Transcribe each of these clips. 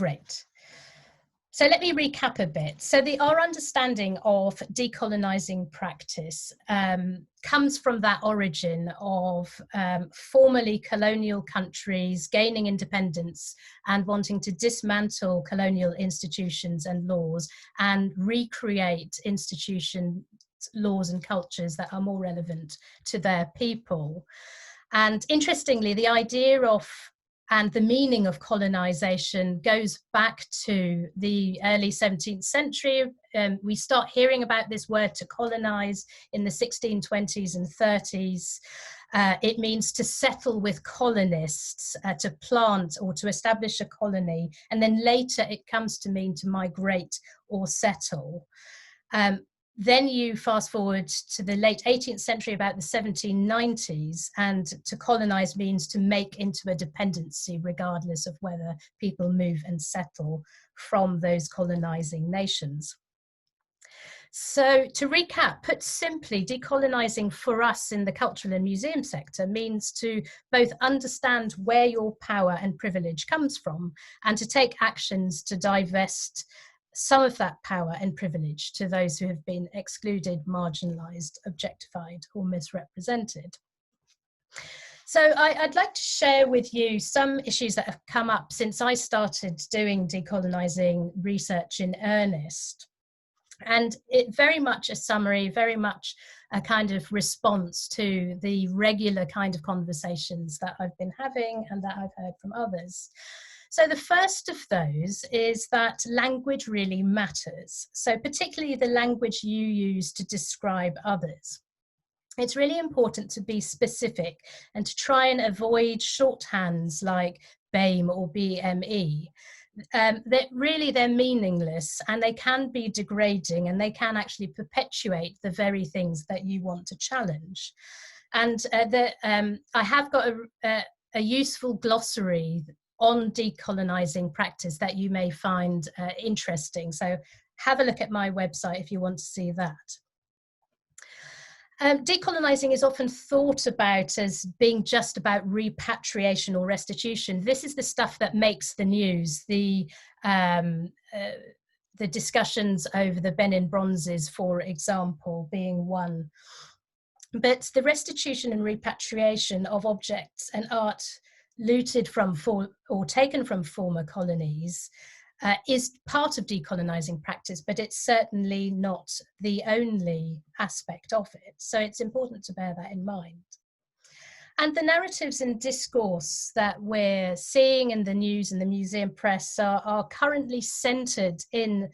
Great. So let me recap a bit. So our understanding of decolonising practice comes from that origin of formerly colonial countries gaining independence and wanting to dismantle colonial institutions and laws and recreate institutions, laws and cultures that are more relevant to their people. And interestingly, the idea of and the meaning of colonisation goes back to the early 17th century. We start hearing about this word to colonise in the 1620s and 30s. It means to settle with colonists, to plant or to establish a colony. And then later it comes to mean to migrate or settle. Then you fast forward to the late 18th century, about the 1790s, and to colonise means to make into a dependency, regardless of whether people move and settle from those colonising nations. So to recap, put simply, decolonising for us in the cultural and museum sector means to both understand where your power and privilege comes from and to take actions to divest some of that power and privilege to those who have been excluded, marginalised, objectified or misrepresented. So I'd like to share with you some issues that have come up since I started doing decolonising research in earnest. And it very much a summary, very much a kind of response to the regular kind of conversations that I've been having and that I've heard from others. So the first of those is that language really matters. So particularly the language you use to describe others. It's really important to be specific and to try and avoid shorthands like BAME or BME. They're meaningless and they can be degrading and they can actually perpetuate the very things that you want to challenge. And I have got a useful glossary on decolonising practice that you may find interesting. So have a look at my website if you want to see that. Decolonising is often thought about as being just about repatriation or restitution. This is the stuff that makes the news, the discussions over the Benin bronzes, for example, being one. But the restitution and repatriation of objects and art looted from or taken from former colonies is part of decolonising practice, but it's certainly not the only aspect of it. So it's important to bear that in mind. And the narratives and discourse that we're seeing in the news and the museum press are currently centred in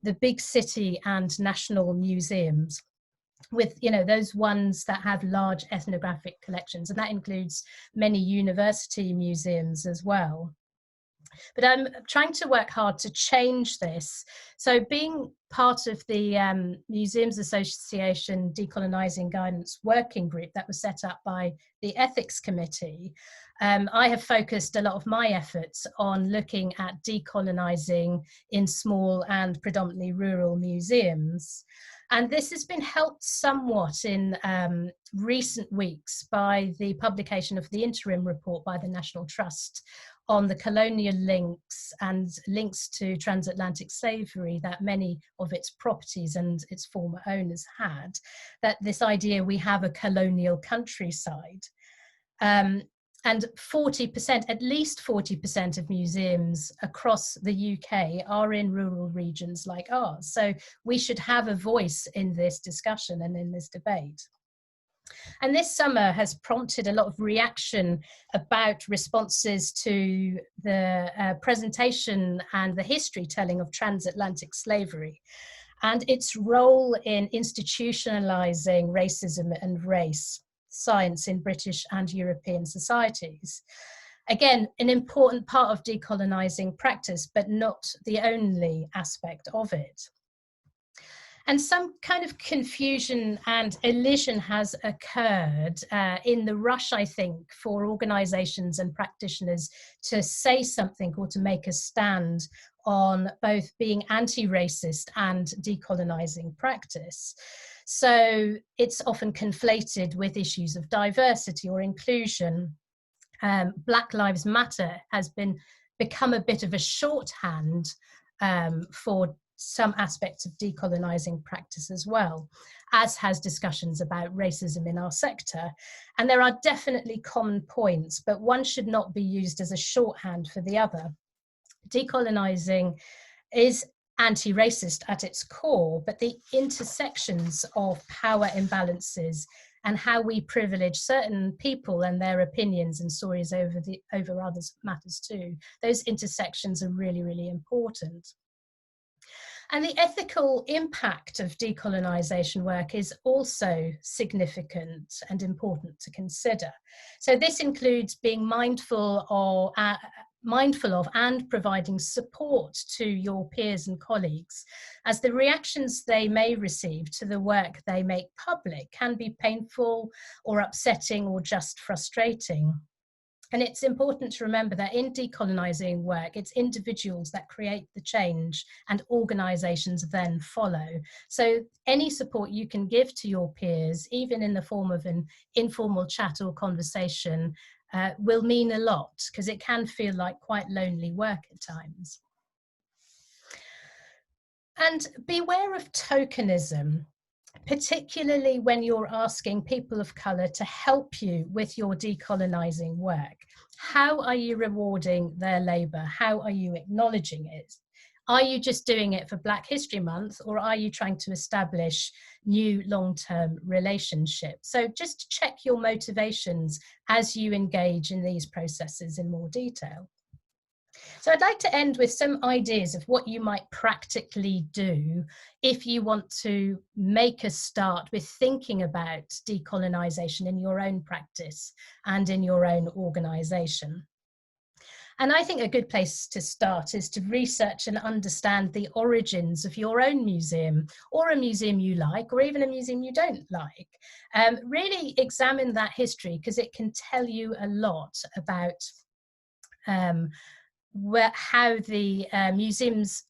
the big city and national museums, with those ones that have large ethnographic collections, and that includes many university museums as well. But I'm trying to work hard to change this. So being part of the Museums Association Decolonising Guidance Working Group that was set up by the Ethics Committee, I have focused a lot of my efforts on looking at decolonising in small and predominantly rural museums. And this has been helped somewhat in recent weeks by the publication of the interim report by the National Trust on the colonial links and links to transatlantic slavery that many of its properties and its former owners had, that this idea we have a colonial countryside. And 40%, at least 40% of museums across the UK are in rural regions like ours. So we should have a voice in this discussion and in this debate. And this summer has prompted a lot of reaction about responses to the presentation and the history telling of transatlantic slavery and its role in institutionalizing racism and race science in British and European societies. Again, an important part of decolonising practice, but not the only aspect of it. And some kind of confusion and elision has occurred in the rush, I think, for organisations and practitioners to say something or to make a stand on both being anti-racist and decolonising practice. So it's often conflated with issues of diversity or inclusion. Black Lives Matter has been become a bit of a shorthand for some aspects of decolonising practice as well, as has discussions about racism in our sector. And there are definitely common points, but one should not be used as a shorthand for the other. Decolonising is anti-racist at its core, but the intersections of power imbalances and how we privilege certain people and their opinions and stories over others matters too. Those intersections are really, really important. And the ethical impact of decolonisation work is also significant and important to consider. So this includes being mindful of and providing support to your peers and colleagues, as the reactions they may receive to the work they make public can be painful or upsetting or just frustrating. And it's important to remember that in decolonising work, it's individuals that create the change and organisations then follow. So any support you can give to your peers, even in the form of an informal chat or conversation, will mean a lot, because it can feel like quite lonely work at times. And beware of tokenism, particularly when you're asking people of colour to help you with your decolonising work. How are you rewarding their labour? How are you acknowledging it? Are you just doing it for Black History Month, or are you trying to establish new long-term relationships? So just check your motivations as you engage in these processes in more detail. So I'd like to end with some ideas of what you might practically do if you want to make a start with thinking about decolonisation in your own practice and in your own organisation. And I think a good place to start is to research and understand the origins of your own museum, or a museum you like, or even a museum you don't like. Really examine that history, because it can tell you a lot about how the museum's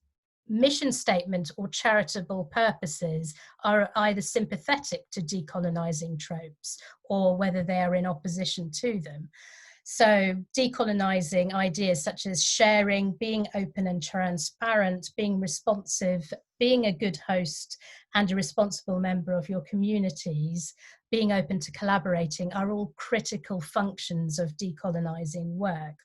mission statement or charitable purposes are either sympathetic to decolonising tropes or whether they are in opposition to them. So decolonising ideas such as sharing, being open and transparent, being responsive, being a good host and a responsible member of your communities, being open to collaborating, are all critical functions of decolonising work.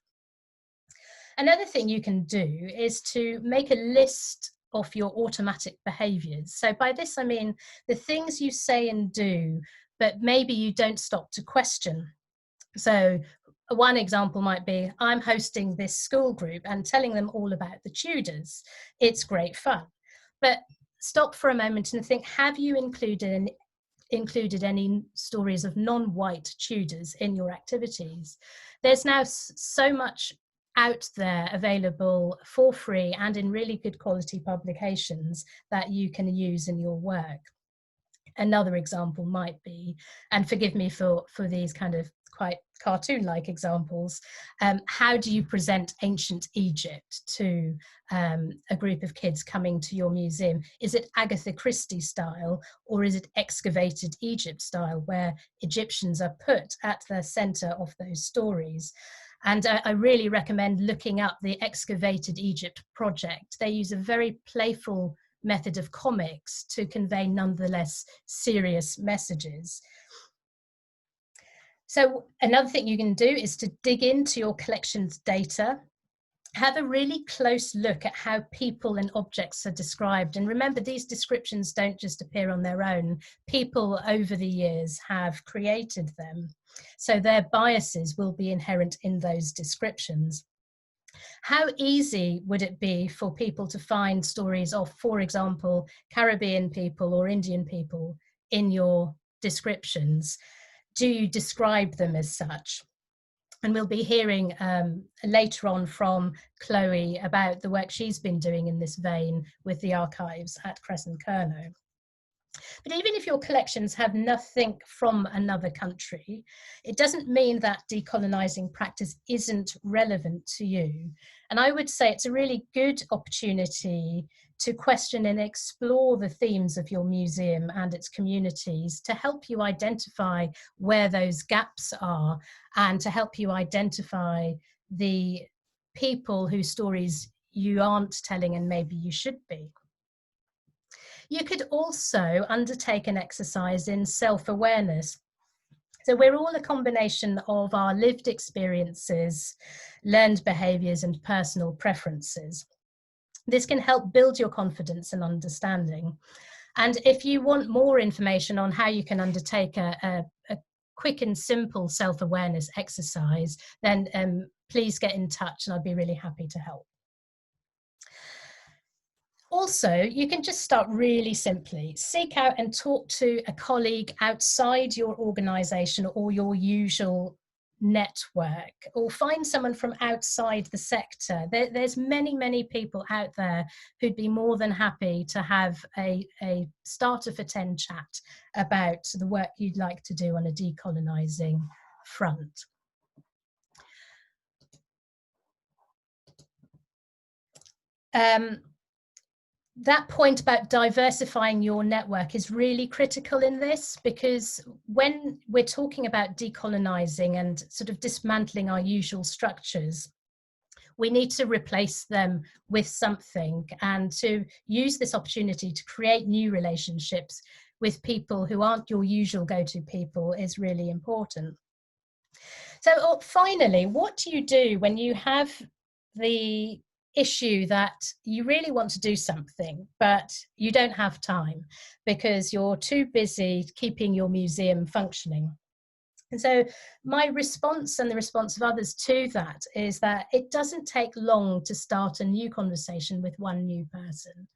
Another thing you can do is to make a list of your automatic behaviours. So by this I mean the things you say and do, but maybe you don't stop to question. So one example might be, I'm hosting this school group and telling them all about the Tudors. It's great fun. But stop for a moment and think, have you included any stories of non-white Tudors in your activities? There's now so much out there available for free and in really good quality publications that you can use in your work. Another example might be, and forgive me for these kind of quite cartoon-like examples, how do you present ancient Egypt to a group of kids coming to your museum? Is it Agatha Christie style, or is it excavated Egypt style, where Egyptians are put at the centre of those stories? And I really recommend looking up the Excavated Egypt project. They use a very playful method of comics to convey nonetheless serious messages. So another thing you can do is to dig into your collection's data. Have a really close look at how people and objects are described. And remember, these descriptions don't just appear on their own. People over the years have created them. So their biases will be inherent in those descriptions. How easy would it be for people to find stories of, for example, Caribbean people or Indian people in your descriptions? Do you describe them as such? And we'll be hearing later on from Chloe about the work she's been doing in this vein with the archives at Kresen Kernow. But even if your collections have nothing from another country, it doesn't mean that decolonising practice isn't relevant to you. And I would say it's a really good opportunity to question and explore the themes of your museum and its communities, to help you identify where those gaps are and to help you identify the people whose stories you aren't telling and maybe you should be. You could also undertake an exercise in self-awareness. So we're all a combination of our lived experiences, learned behaviours and personal preferences. This can help build your confidence and understanding. And if you want more information on how you can undertake a quick and simple self-awareness exercise, then please get in touch and I'd be really happy to help. Also, you can just start really simply. Seek out and talk to a colleague outside your organisation or your usual network, or find someone from outside the sector. There's many people out there who'd be more than happy to have a starter for 10 chat about the work you'd like to do on a decolonising front. That point about diversifying your network is really critical in this, because when we're talking about decolonising and sort of dismantling our usual structures, we need to replace them with something, and to use this opportunity to create new relationships with people who aren't your usual go-to people is really important. So finally, what do you do when you have the issue that you really want to do something, but you don't have time because you're too busy keeping your museum functioning? And so my response, and the response of others to that, is that it doesn't take long to start a new conversation with one new person.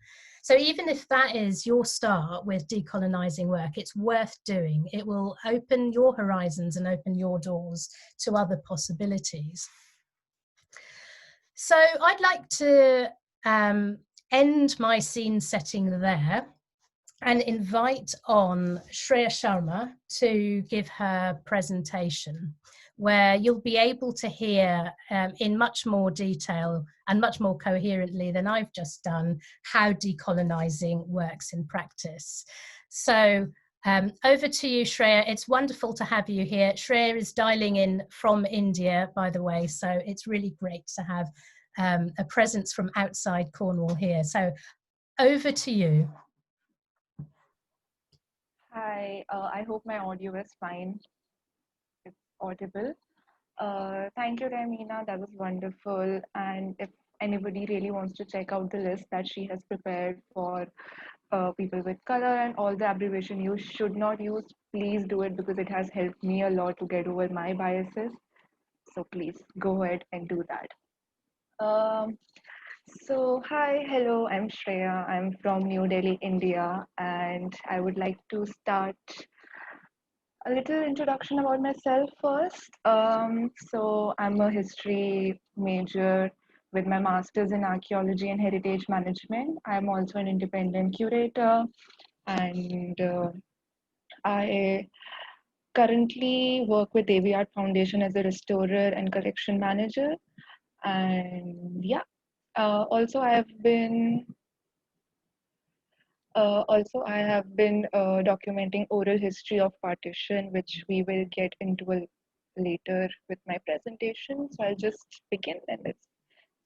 So even if that is your start with decolonising work, it's worth doing. It will open your horizons and open your doors to other possibilities. So I'd like to end my scene setting there and invite on Shreya Sharma to give her presentation, where you'll be able to hear in much more detail and much more coherently than I've just done how decolonising works in practice. So over to you, Shreya. It's wonderful to have you here. Shreya is dialing in from India, by the way, so it's really great to have a presence from outside Cornwall here. So over to you. Hi, I hope my audio is fine. It's audible. Thank you, Tehmina. That was wonderful. And if anybody really wants to check out the list that she has prepared for people with color and all the abbreviation you should not use, please do it, because it has helped me a lot to get over my biases. So please go ahead and do that. Hi, hello, I'm Shreya. I'm from New Delhi, India, and I would like to start a little introduction about myself first. I'm a history major with my master's in archaeology and heritage management. I'm also an independent curator, and I currently work with Devi Art Foundation as a restorer and collection manager. And yeah, also I have been documenting oral history of partition, which we will get into later with my presentation. So I'll just begin and let's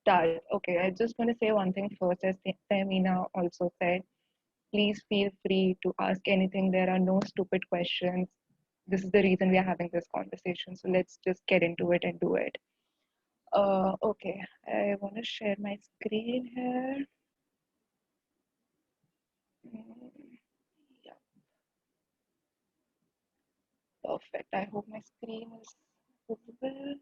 start. Okay, I just want to say one thing first, as Tehmina also said. Please feel free to ask anything. There are no stupid questions. This is the reason we are having this conversation. So let's just get into it and do it. Okay, I want to share my screen here. Yeah, perfect. I hope my screen is visible.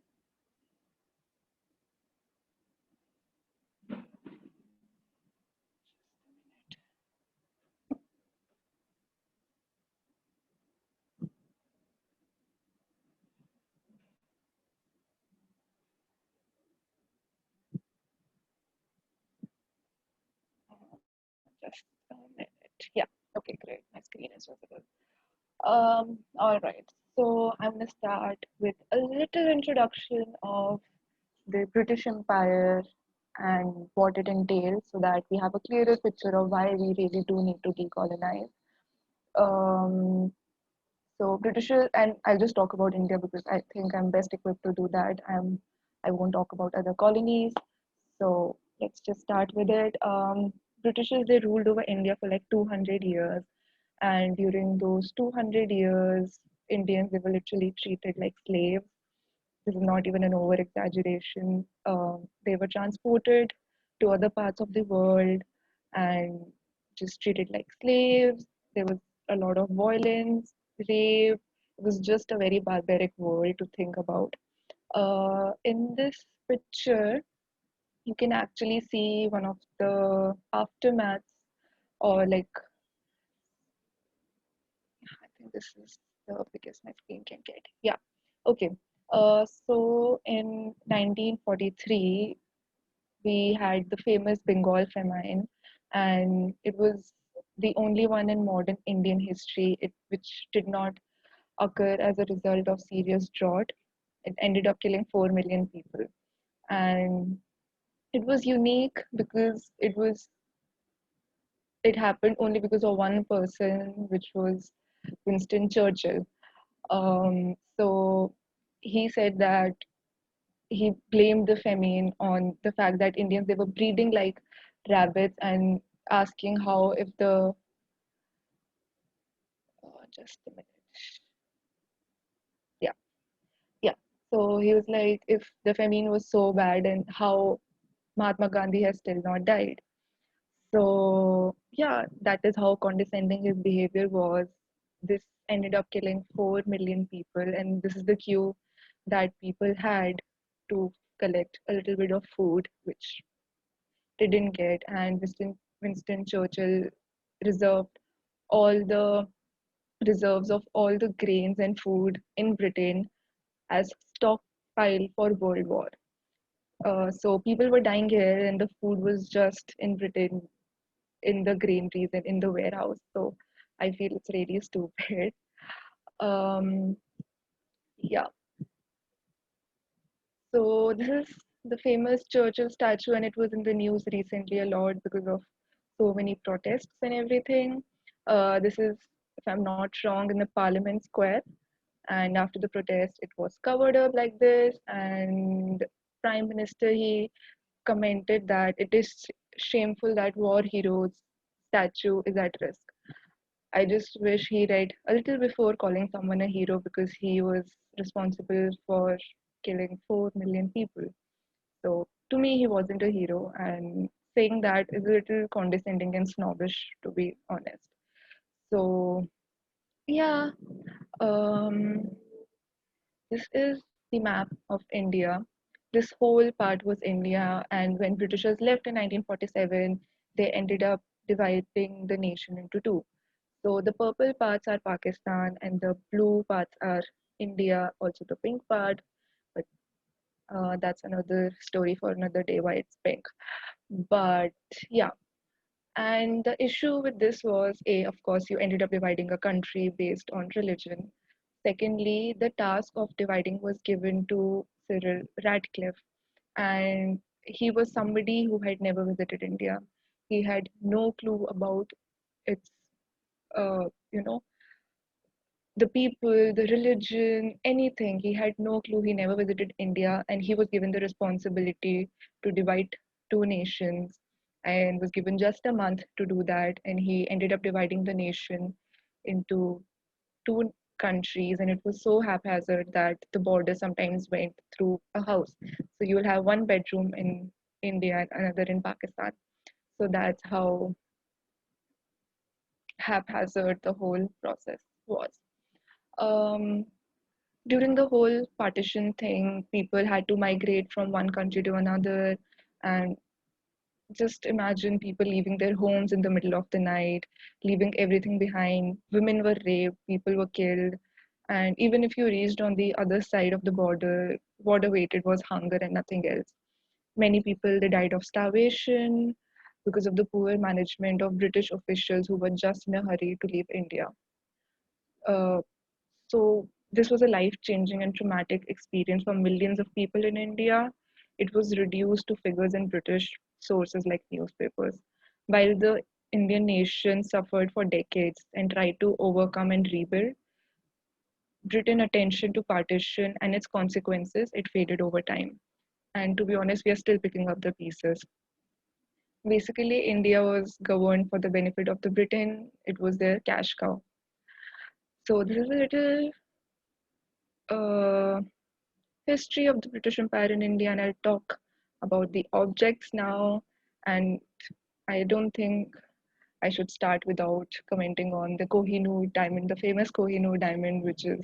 Just a minute. Yeah, okay, great. My screen is visible. All right. So I'm going to start with a little introduction of the British Empire and what it entails, so that we have a clearer picture of why we really do need to decolonize. So British, and I'll just talk about India because I think I'm best equipped to do that. I'm I won't talk about other colonies. So let's just start with it. Britishers, they ruled over India for like 200 years. And during those 200 years, Indians, they were literally treated like slaves. This is not even an over exaggeration. They were transported to other parts of the world and just treated like slaves. There was a lot of violence, rape. It was just a very barbaric world to think about. In this picture, you can actually see one of the aftermaths, or like, I think this is the biggest my screen can get. Yeah. Okay. So in 1943, we had the famous Bengal famine, and it was the only one in modern Indian history which did not occur as a result of serious drought. It ended up killing 4 million people. And it was unique because it happened only because of one person, which was Winston Churchill. So he said that he blamed the famine on the fact that Indians, they were breeding like rabbits and asking how if the just a minute, yeah, yeah. So he was like, if the famine was so bad, and how Mahatma Gandhi has still not died. So yeah, that is how condescending his behavior was. This ended up killing 4 million people, and this is the cue that people had to collect a little bit of food, which they didn't get. And Winston Churchill reserved all the reserves of all the grains and food in Britain as stockpile for World War. So people were dying here, and the food was just in Britain in the granaries and in the warehouse. So I feel it's really stupid. Um, yeah. So this is the famous Churchill statue, and it was in the news recently a lot because of so many protests and everything. This is, if I'm not wrong, in the Parliament Square. And after the protest, it was covered up like this. And Prime Minister, he commented that it is shameful that war heroes statue is at risk. I just wish he read a little before calling someone a hero, because he was responsible for killing 4 million people. So to me, he wasn't a hero, and saying that is a little condescending and snobbish, to be honest. So yeah, um, this is the map of India. This whole part was India, and when Britishers left in 1947, they ended up dividing the nation into two. So the purple parts are Pakistan, and the blue parts are India, also the pink part. But that's another story for another day why it's pink. But yeah, and the issue with this was, A, of course, you ended up dividing a country based on religion. Secondly, the task of dividing was given to Cyril Radcliffe, and he was somebody who had never visited India. He had no clue about its, uh, you know, the people, the religion, anything. He had no clue. He never visited India, and he was given the responsibility to divide two nations and was given just a month to do that. And he ended up dividing the nation into two countries, and it was so haphazard that the border sometimes went through a house. So you will have one bedroom in India and another in Pakistan. So that's how haphazard the whole process was. Um, During the whole partition thing, people had to migrate from one country to another. And just imagine people leaving their homes in the middle of the night, leaving everything behind. Women were raped, people were killed. And even if you reached on the other side of the border, what awaited was hunger and nothing else. Many people, they died of starvation because of the poor management of British officials who were just in a hurry to leave India. Uh, So this was a life-changing and traumatic experience for millions of people in India. It was reduced to figures in British sources like newspapers. While the Indian nation suffered for decades and tried to overcome and rebuild, Britain's attention to partition and its consequences, it faded over time. And to be honest, we are still picking up the pieces. Basically, India was governed for the benefit of the Britain. It was their cash cow. So this is a little uh, history of the British Empire in India, and I'll talk about the objects now. And I don't think I should start without commenting on the Kohinoor Diamond, the famous Kohinoor Diamond, which is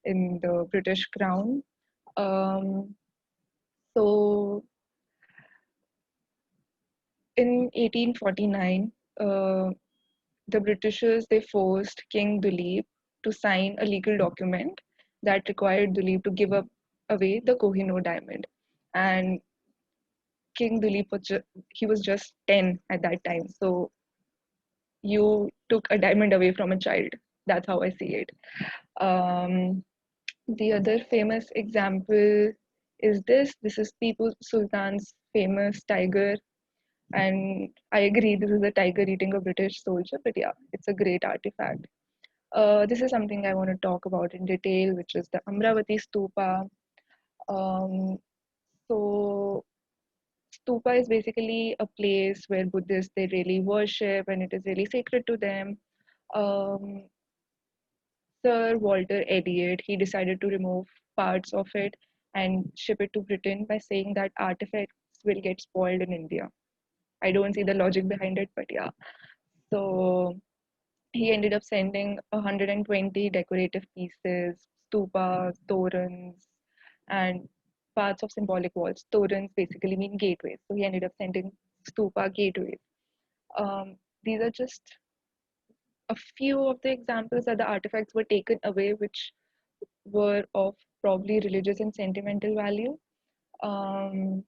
in the British Crown. Um, so in 1849, the Britishers, they forced King Duleep to sign a legal document that required Duleep to give up away the Kohinoor Diamond. And King Duleep he was just 10 at that time. So you took a diamond away from a child. That's how I see it. Um, the other famous example is this. This is Tipu Sultan's famous tiger. And I agree, this is a tiger eating a British soldier, but yeah, it's a great artifact. This is something I want to talk about in detail, which is the Amravati Stupa. Um, so Stupa is basically a place where Buddhists, they really worship, and it is really sacred to them. Um, Sir Walter Elliot, he decided to remove parts of it and ship it to Britain by saying that artifacts will get spoiled in India. I don't see the logic behind it, but yeah. So he ended up sending 120 decorative pieces, stupas, torans, and parts of symbolic walls. Torans basically mean gateways. So he ended up sending stupa gateways. These are just a few of the examples that the artifacts were taken away, which were of probably religious and sentimental value. Um,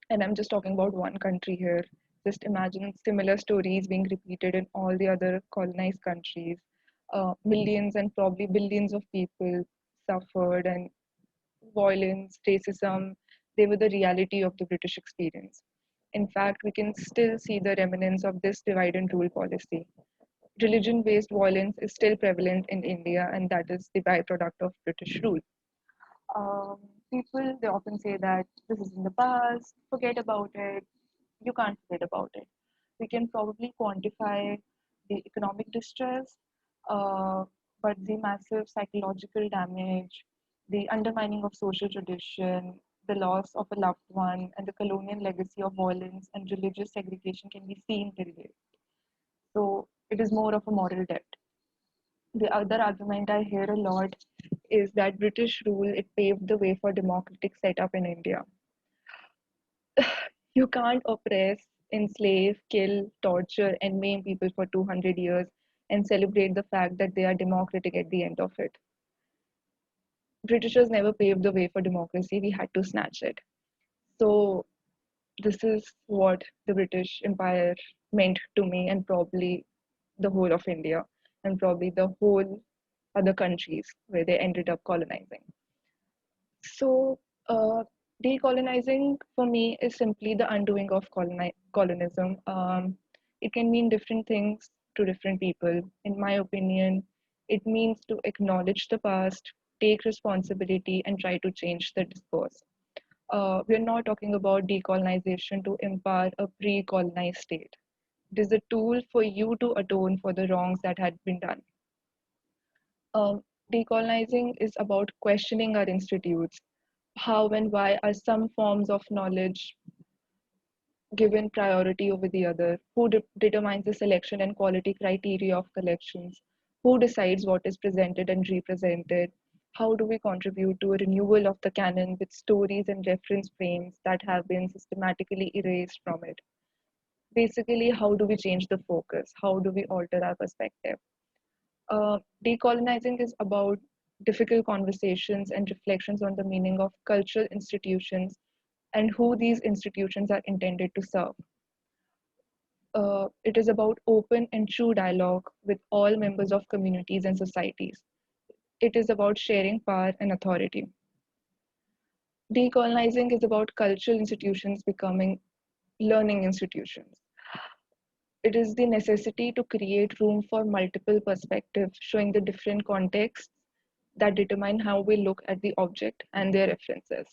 and I'm just talking about one country here. Just imagine similar stories being repeated in all the other colonized countries. Millions and probably billions of people suffered, and violence, racism, they were the reality of the British experience. In fact, we can still see the remnants of this divide and rule policy. Religion based violence is still prevalent in India, and that is the byproduct of British rule. Um, People, they often say that this is in the past, forget about it. You can't forget about it. We can probably quantify the economic distress, uh, but the massive psychological damage, the undermining of social tradition, the loss of a loved one, and the colonial legacy of violence and religious segregation can be seen till date. So it is more of a moral debt. The other argument I hear a lot is that British rule, it paved the way for democratic setup in India. You can't oppress, enslave, kill, torture, and maim people for 200 years and celebrate the fact that they are democratic at the end of it. Britishers never paved the way for democracy, we had to snatch it. So, this is what the British Empire meant to me, and probably the whole of India, and probably the whole other countries where they ended up colonizing. So, decolonizing for me is simply the undoing of colonism. It can mean different things to different people. In my opinion, it means to acknowledge the past, take responsibility, and try to change the discourse. We're not talking about decolonization to empower a pre colonized state. It is a tool for you to atone for the wrongs that had been done. Um, Decolonizing is about questioning our institutes. How and why are some forms of knowledge given priority over the other? Who determines the selection and quality criteria of collections? Who decides what is presented and represented? How do we contribute to a renewal of the canon with stories and reference frames that have been systematically erased from it? Basically, how do we change the focus? How do we alter our perspective? Decolonizing is about difficult conversations and reflections on the meaning of cultural institutions and who these institutions are intended to serve. It is about open and true dialogue with all members of communities and societies. It is about sharing power and authority. Decolonizing is about cultural institutions becoming learning institutions. It is the necessity to create room for multiple perspectives, showing the different contexts that determine how we look at the object and their references.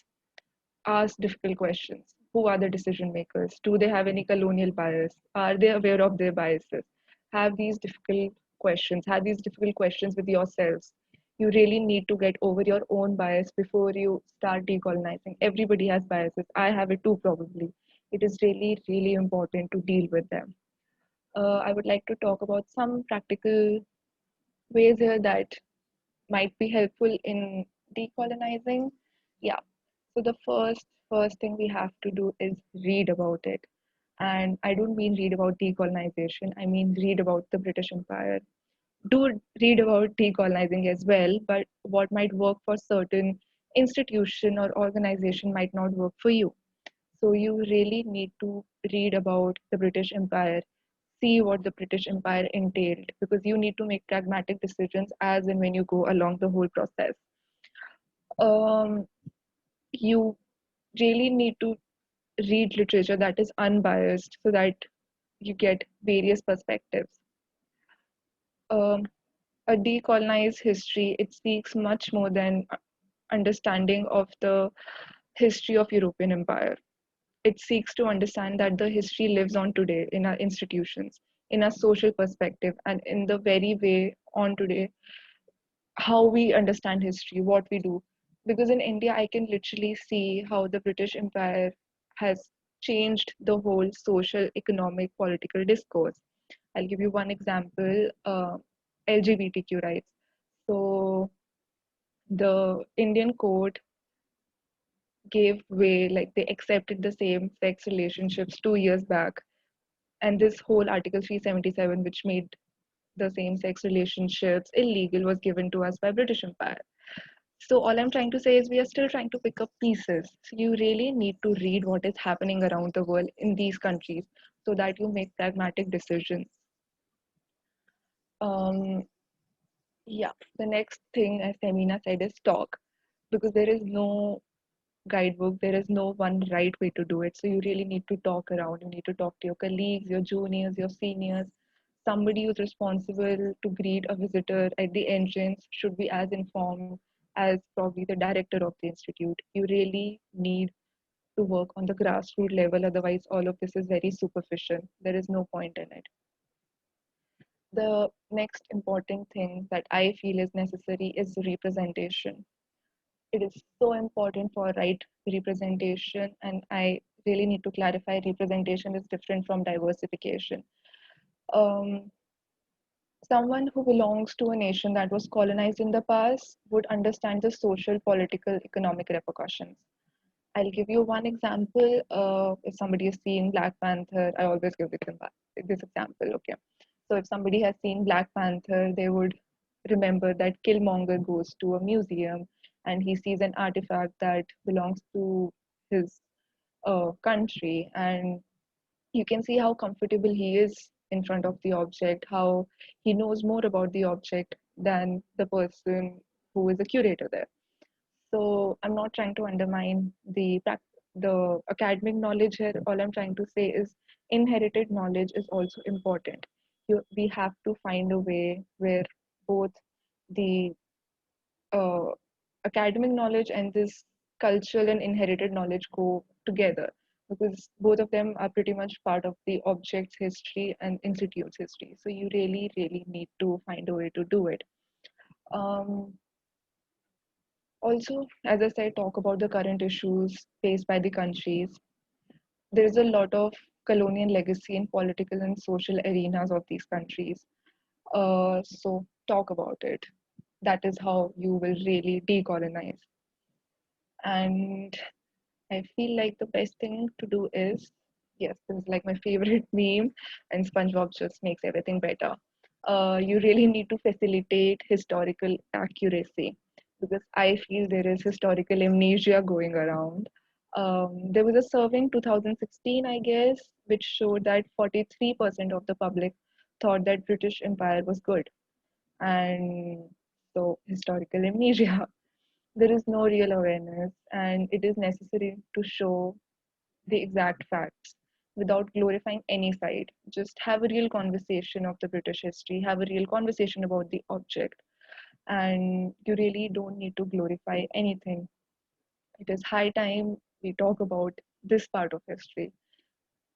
ask difficult questions. Who are the decision makers? Do they have any colonial bias? Are they aware of their biases? Have these difficult questions. Have these difficult questions with yourselves. You really need to get over your own bias before you start decolonizing. Everybody has biases. I have it too, probably. It is really, really important to deal with them. I would like to talk about some practical ways here that might be helpful in decolonizing. Yeah. So the first thing we have to do is read about it. And I don't mean read about decolonization, I mean read about the British Empire. Do read about decolonizing as well, but what might work for certain institution or organization might not work for you. So you really need to read about the British Empire, see what the British Empire entailed, because you need to make pragmatic decisions as and when you go along the whole process. You really need to read literature that is unbiased so that you get various perspectives. Um, a decolonized history, it seeks much more than understanding of the history of European empire. It seeks to understand that the history lives on today in our institutions, in our social perspective, and in the very way on today, how we understand history, what we do. Because in India, I can literally see how the British Empire has changed the whole social, economic, political discourse. I'll give you one example, LGBTQ rights. So the Indian court gave way, like they accepted the same sex relationships 2 years back. And this whole Article 377, which made the same sex relationships illegal, was given to us by British Empire. So all I'm trying to say is we are still trying to pick up pieces. So you really need to read what is happening around the world in these countries so that you make pragmatic decisions. Um, yeah, the next thing, as Tehmina said, is talk, because there is no guidebook, there is no one right way to do it. So you really need to talk around. You need to talk to your colleagues, your juniors, your seniors. Somebody who's responsible to greet a visitor at the entrance should be as informed as probably the director of the institute. You really need to work on the grassroots level, otherwise, all of this is very superficial. There is no point in it. The next important thing that I feel is necessary is representation. It is so important for right representation, and I really need to clarify representation is different from diversification. Um, Someone who belongs to a nation that was colonized in the past would understand the social, political, economic repercussions. I'll give you one example. If somebody has seen Black Panther, I always give this example. Okay, so if somebody has seen Black Panther, they would remember that Killmonger goes to a museum and he sees an artifact that belongs to his country, and you can see how comfortable he is in front of the object, how he knows more about the object than the person who is a curator there. So I'm not trying to undermine the academic knowledge here. All I'm trying to say is inherited knowledge is also important. We have to find a way where both the uh, academic knowledge and this cultural and inherited knowledge go together, because both of them are pretty much part of the object's history and institute's history. So you really, really need to find a way to do it. Um, Also, as I said, talk about the current issues faced by the countries. There is a lot of colonial legacy in political and social arenas of these countries. So talk about it. That is how you will really decolonize. And I feel like the best thing to do is, yes, this is like my favorite meme, and SpongeBob just makes everything better. You really need to facilitate historical accuracy, because I feel there is historical amnesia going around. There was a survey in 2016, I guess, which showed that 43% of the public thought that British Empire was good. And so historical amnesia. There is no real awareness, and it is necessary to show the exact facts without glorifying any side. Just have a real conversation of the British history, have a real conversation about the object, and you really don't need to glorify anything. It is high time we talk about this part of history.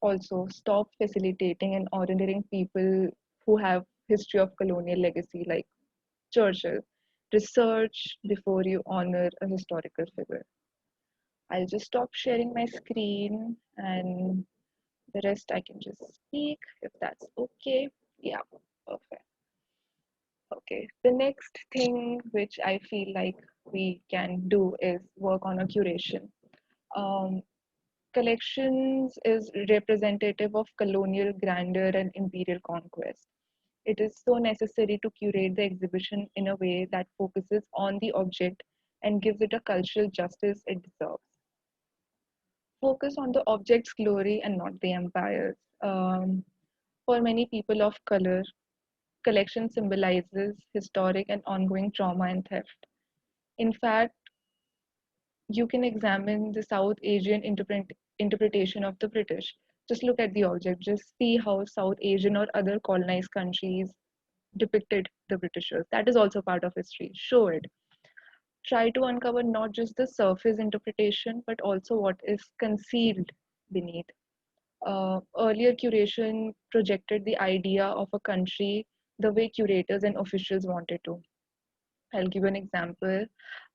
Also, stop facilitating and ordering people who have history of colonial legacy like Churchill. Research before you honor a historical figure. I'll just stop sharing my screen and the rest I can just speak if that's okay. Yeah, perfect. Okay, the next thing which I feel like we can do is work on a curation. Um, Collections is representative of colonial grandeur and imperial conquest. It is so necessary to curate the exhibition in a way that focuses on the object and gives it a cultural justice it deserves. Focus on the object's glory and not the empires. For many people of color, collection symbolizes historic and ongoing trauma and theft. In fact, you can examine the South Asian interpretation of the British. Just look at the object, just see how South Asian or other colonized countries depicted the Britishers. That is also part of history. Show it. Try to uncover not just the surface interpretation, but also what is concealed beneath. Earlier curation projected the idea of a country the way curators and officials wanted to. I'll give you an example.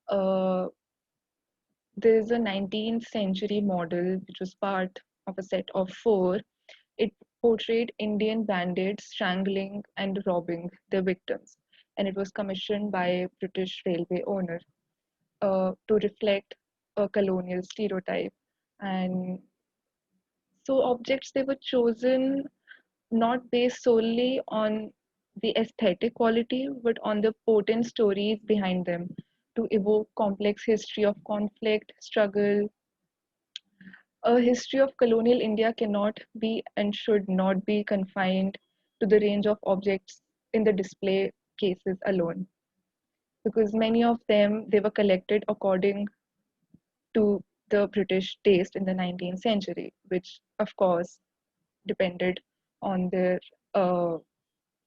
Uh, there's a 19th century model which was part of a set of four. It portrayed Indian bandits strangling and robbing their victims, and it was commissioned by a British railway owner to reflect a colonial stereotype. And so objects they were chosen not based solely on the aesthetic quality, but on the potent stories behind them to evoke complex history of conflict, struggle. A history of colonial India cannot be and should not be confined to the range of objects in the display cases alone, because many of them they were collected according to the British taste in the 19th century, which of course depended on their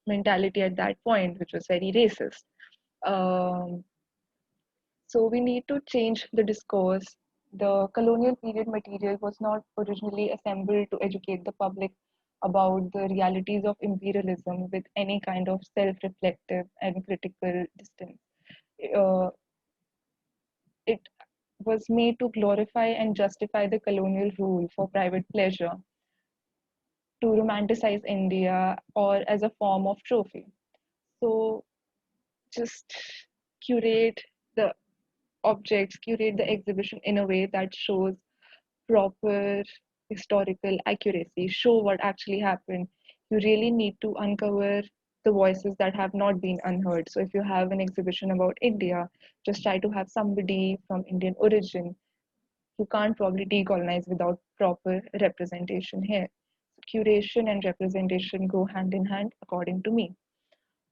mentality at that point, which was very racist. Um, so we need to change the discourse. The colonial period material was not originally assembled to educate the public about the realities of imperialism with any kind of self-reflective and critical distance. Uh, it was made to glorify and justify the colonial rule for private pleasure, to romanticize India, or as a form of trophy. So just curate the objects, curate the exhibition in a way that shows proper historical accuracy, show what actually happened. You really need to uncover the voices that have not been unheard. So if you have an exhibition about India, just try to have somebody from Indian origin. You can't probably decolonize without proper representation here. So curation and representation go hand in hand, according to me.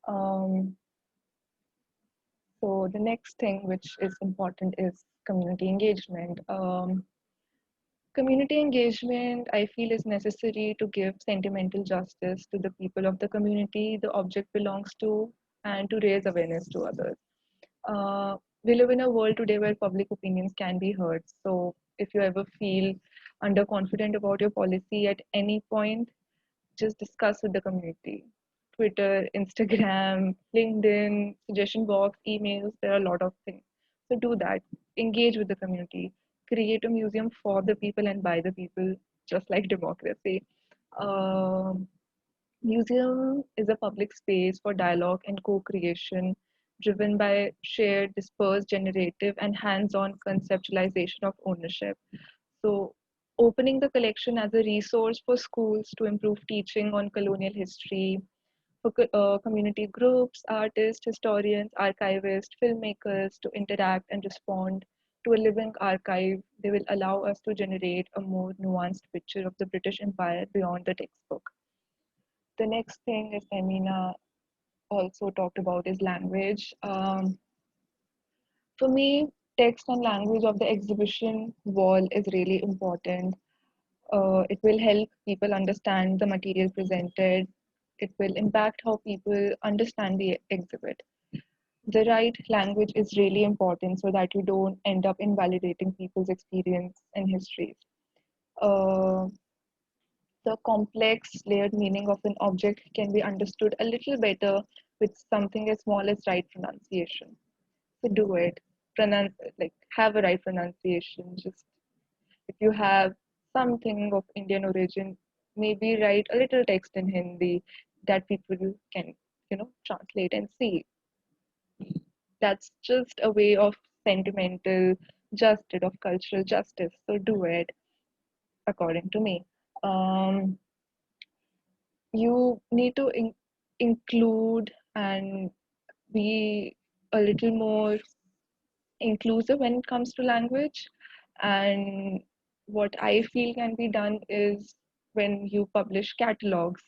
Um, so the next thing which is important is community engagement. Community engagement, I feel, is necessary to give sentimental justice to the people of the community the object belongs to and to raise awareness to others. We live in a world today where public opinions can be heard. So if you ever feel underconfident about your policy at any point, just discuss with the community. Twitter, Instagram, LinkedIn, suggestion box, emails, there are a lot of things. So do that. Engage with the community. Create a museum for the people and by the people, just like democracy. Um, Museum is a public space for dialogue and co-creation, driven by shared, dispersed, generative, and hands-on conceptualization of ownership. So, opening the collection as a resource for schools to improve teaching on colonial history, for community groups, artists, historians, archivists, filmmakers to interact and respond to a living archive, they will allow us to generate a more nuanced picture of the British Empire beyond the textbook. The next thing, as Tehmina also talked about, is language. For me, text and language of the exhibition wall is really important. It will help people understand the material presented. It will impact how people understand the exhibit. The right language is really important so that you don't end up invalidating people's experience and histories. Uh, the complex, layered meaning of an object can be understood a little better with something as small as right pronunciation. So do it. Have a right pronunciation. Just if you have something of Indian origin, maybe write a little text in Hindi that people can, translate and see. That's just a way of sentimental justice, of cultural justice. So do it, according to me. Um, you need to include and be a little more inclusive when it comes to language. And what I feel can be done is when you publish catalogs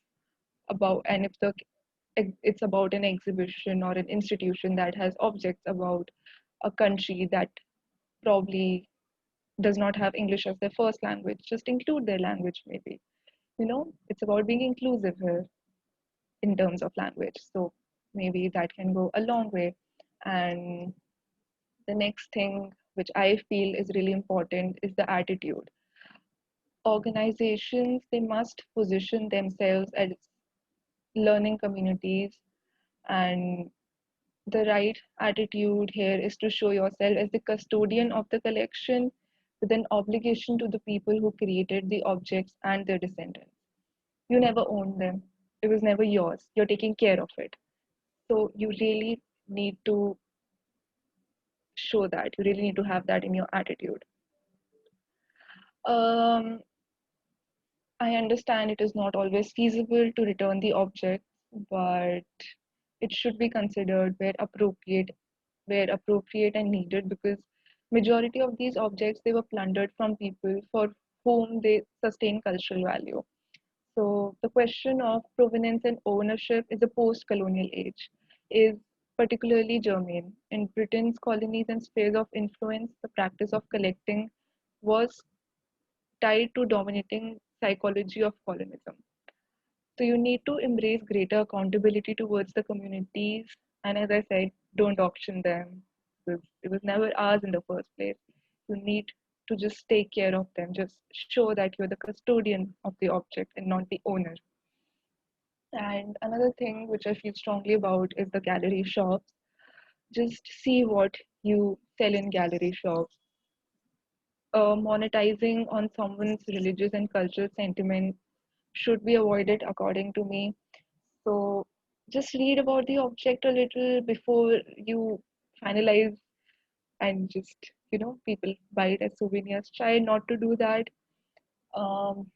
about, and if it's about an exhibition or an institution that has objects about a country that probably does not have English as their first language, just include their language maybe. It's about being inclusive here in terms of language. So maybe that can go a long way. And the next thing which I feel is really important is the attitude. Organizations, they must position themselves as learning communities, and the right attitude here is to show yourself as the custodian of the collection with an obligation to the people who created the objects and their descendants. You never owned them. It was never yours. You're taking care of it. So you really need to show that. You really need to have that in your attitude. Um, I understand it is not always feasible to return the objects, but it should be considered where appropriate and needed, because majority of these objects, they were plundered from people for whom they sustain cultural value. So the question of provenance and ownership in the post-colonial age is particularly germane. In Britain's colonies and spheres of influence, the practice of collecting was tied to dominating psychology of colonism. So you need to embrace greater accountability towards the communities. And as I said, don't auction them, because it was never ours in the first place. You need to just take care of them. Just show that you're the custodian of the object and not the owner. And another thing which I feel strongly about is the gallery shops. Just see what you sell in gallery shops. Monetizing on someone's religious and cultural sentiment should be avoided, according to me. So just read about the object a little before you finalize, and just, people buy it as souvenirs. Try not to do that. Um,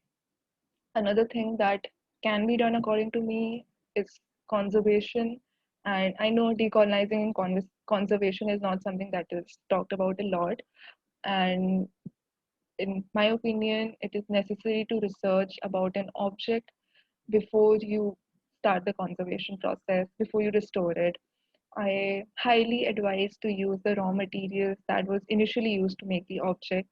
Another thing that can be done, according to me, is conservation. And I know decolonizing and conservation is not something that is talked about a lot. And in my opinion, it is necessary to research about an object before you start the conservation process, before you restore it. I highly advise to use the raw materials that was initially used to make the object.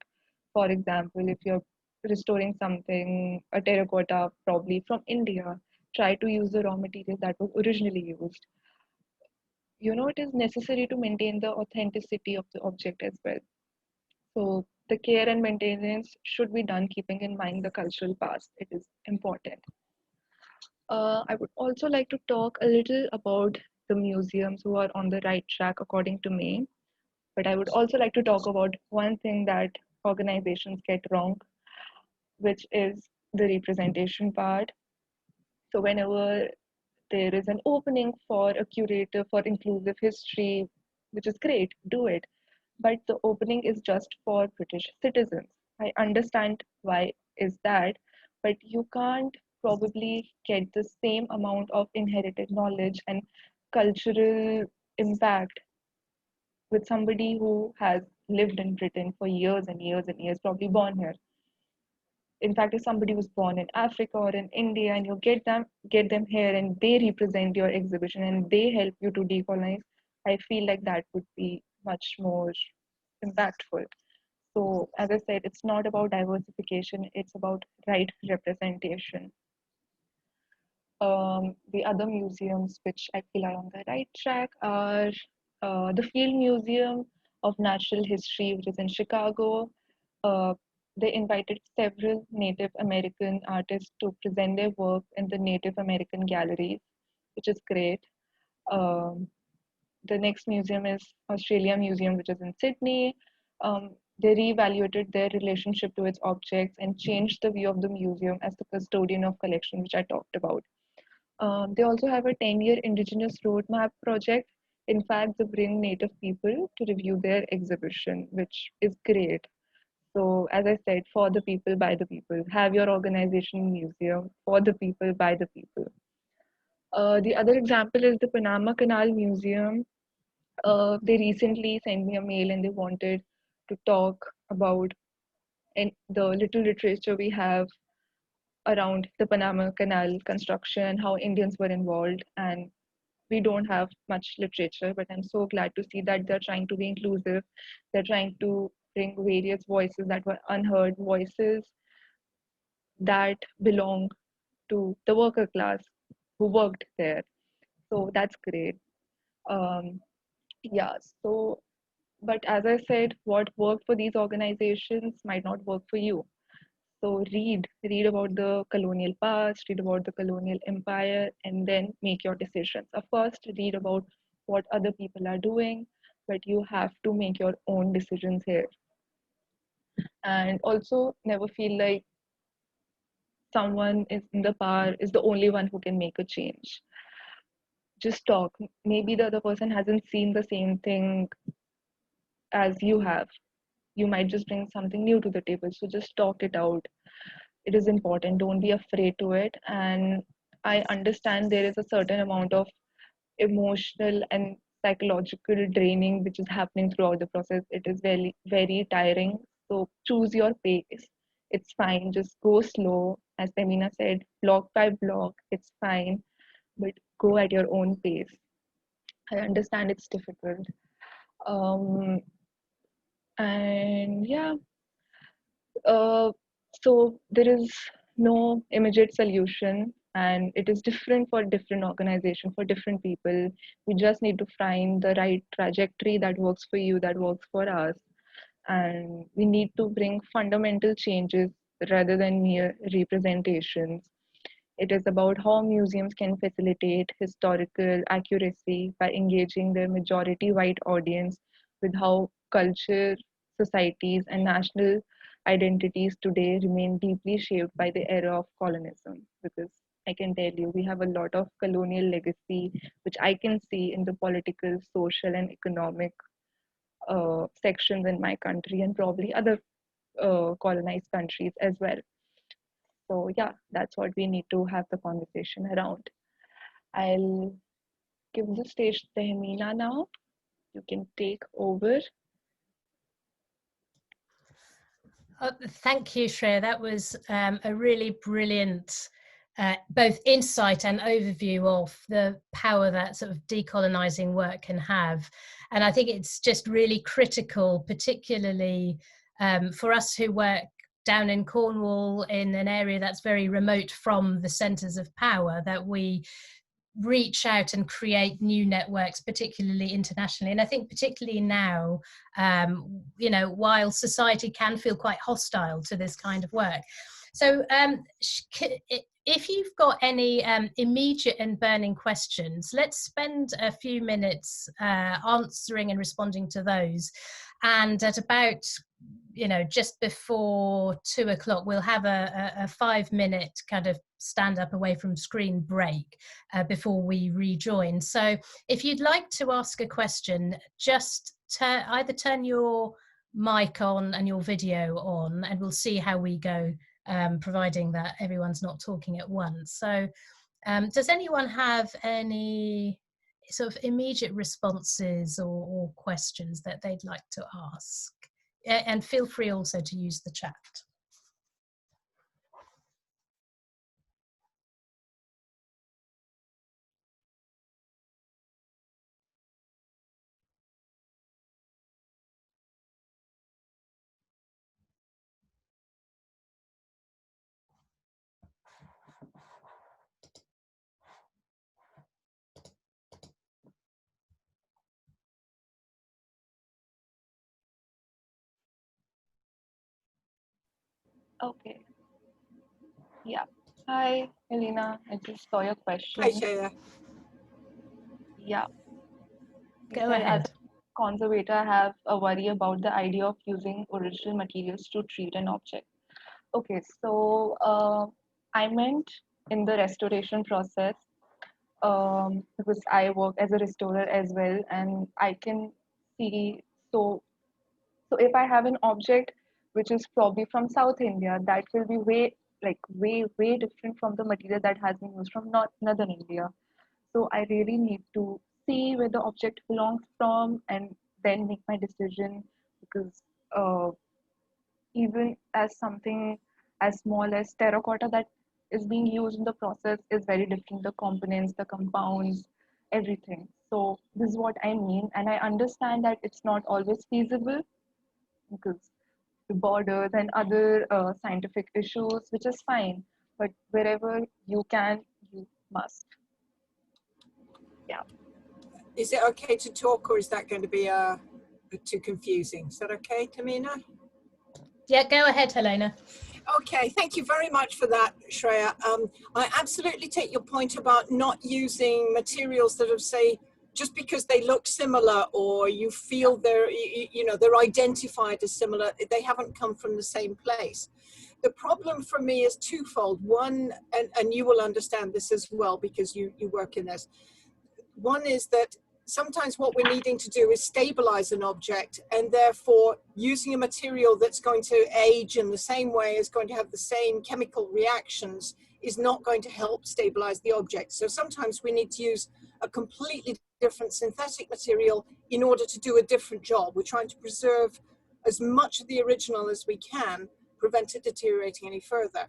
For example, if you're restoring something, a terracotta probably from India, try to use the raw material that was originally used. It is necessary to maintain the authenticity of the object as well. So the care and maintenance should be done keeping in mind the cultural past. It is important. I would also like to talk a little about the museums who are on the right track, according to me. But I would also like to talk about one thing that organizations get wrong, which is the representation part. So, whenever there is an opening for a curator for inclusive history, which is great, do it. But the opening is just for British citizens. I understand why is that, but you can't probably get the same amount of inherited knowledge and cultural impact with somebody who has lived in Britain for years and years and years, probably born here. In fact, if somebody was born in Africa or in India and you get them here and they represent your exhibition and they help you to decolonize, I feel like that would be much more impactful. So as I said, it's not about diversification, it's about right representation. The other museums which I feel are on the right track are The Field Museum of Natural History, which is in Chicago, uh, they invited several Native American artists to present their work in the Native American galleries, which is great. Um, the next museum is Australia Museum, which is in Sydney. They reevaluated their relationship to its objects and changed the view of the museum as the custodian of collection, which I talked about. They also have a 10-year Indigenous Roadmap project. In fact, they bring Native people to review their exhibition, which is great. So, as I said, for the people, by the people. Have your organization museum for the people, by the people. The other example is the Panama Canal Museum. They recently sent me a mail and they wanted to talk about the little literature we have around the Panama Canal construction, how Indians were involved, and we don't have much literature, but I'm so glad to see that they're trying to be inclusive. They're trying to bring various voices that were unheard, voices that belong to the worker class who worked there. So that's great. Um, yeah, so, but as I said, what worked for these organizations might not work for you. So read about the colonial past, read about the colonial empire, and then make your decisions. Of course, read about what other people are doing, but you have to make your own decisions here. And also never feel like someone is in the power is the only one who can make a change. Just talk. Maybe the other person hasn't seen the same thing as you have. You might just bring something new to the table. So just talk it out. It is important. Don't be afraid to it. And I understand there is a certain amount of emotional and psychological draining which is happening throughout the process. It is very, very tiring. So choose your pace. It's fine. Just go slow. As Tehmina said, block by block. It's fine. But go at your own pace. I understand it's difficult. Um, and yeah, Uh, so there is no immediate solution, and it is different for different organizations, for different people. We just need to find the right trajectory that works for you, that works for us, and we need to bring fundamental changes rather than mere representations. It is about how museums can facilitate historical accuracy by engaging their majority white audience with how culture, societies, and national identities today remain deeply shaped by the era of colonism. Because I can tell you, we have a lot of colonial legacy, which I can see in the political, social, and economic sections in my country and probably other colonized countries as well. So yeah, that's what we need to have the conversation around. I'll give the stage to Tehmina now. You can take over. Thank you, Shreya. That was a really brilliant both insight and overview of the power that sort of decolonizing work can have. And I think it's just really critical, particularly for us who work down in Cornwall in an area that's very remote from the centres of power, that we reach out and create new networks, particularly internationally. And I think particularly now, you know, while society can feel quite hostile to this kind of work. So if you've got any immediate and burning questions, let's spend a few minutes answering and responding to those. And at about, you know, just before 2 o'clock, we'll have a 5-minute kind of stand up away from screen break before we rejoin. So if you'd like to ask a question, just either turn your mic on and your video on, and we'll see how we go, providing that everyone's not talking at once. So does anyone have any sort of immediate responses or questions that they'd like to ask? And feel free also to use the chat. Okay. Yeah. Hi, Elena. I just saw your Hi, question. Shreya. Yeah. You Go said as ahead. a conservator, I have a worry about the idea of using original materials to treat an object. Okay, so I meant in the restoration process, because I work as a restorer as well, and I can see. So if I have an object which is probably from South India, that will be way different from the material that has been used from Northern India. So I really need to see where the object belongs from and then make my decision, because uh, even as something as small as terracotta that is being used in the process is very different. The components, the compounds, everything. So this is what I mean, and I understand that it's not always feasible because the borders and other scientific issues, which is fine. But wherever you can, you must. Yeah. Is it okay to talk, or is that going to be too confusing? Is that okay, Tehmina? Yeah, go ahead, Helena. Okay, thank you very much for that, Shreya. I absolutely take your point about not using materials that have, say, just because they look similar or you feel they're identified as similar, they haven't come from the same place. The problem for me is twofold. One, and you will understand this as well because you work in this. One is that sometimes what we're needing to do is stabilize an object, and therefore using a material that's going to age in the same way, is going to have the same chemical reactions, is not going to help stabilize the object. So sometimes we need to use a completely different synthetic material in order to do a different job. We're trying to preserve as much of the original as we can, prevent it deteriorating any further.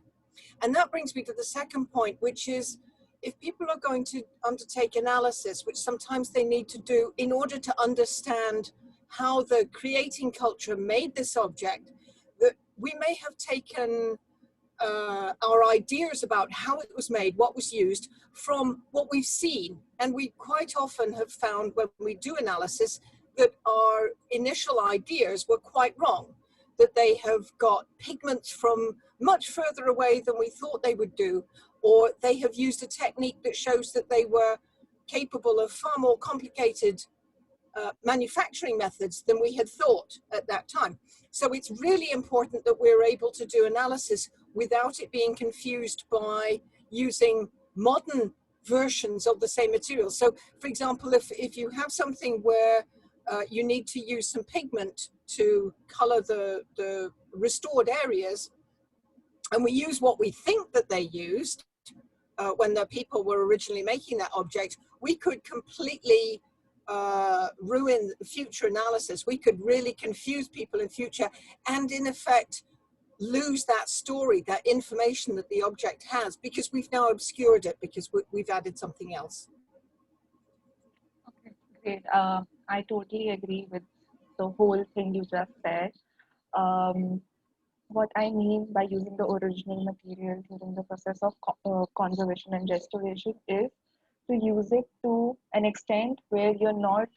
And that brings me to the second point, which is, if people are going to undertake analysis, which sometimes they need to do in order to understand how the creating culture made this object, that we may have taken our ideas about how it was made, what was used, from what we've seen. And we quite often have found when we do analysis that our initial ideas were quite wrong, that they have got pigments from much further away than we thought they would do, or they have used a technique that shows that they were capable of far more complicated manufacturing methods than we had thought at that time. So it's really important that we're able to do analysis without it being confused by using modern versions of the same material. So for example, if you have something where you need to use some pigment to color the restored areas, and we use what we think that they used when the people were originally making that object, we could completely ruin future analysis. We could really confuse people in future and in effect lose that story, that information that the object has, because we've now obscured it because we've added something else. Okay, great. I totally agree with the whole thing you just said. Um, what I mean by using the original material during the process of conservation and restoration is to use it to an extent where you're not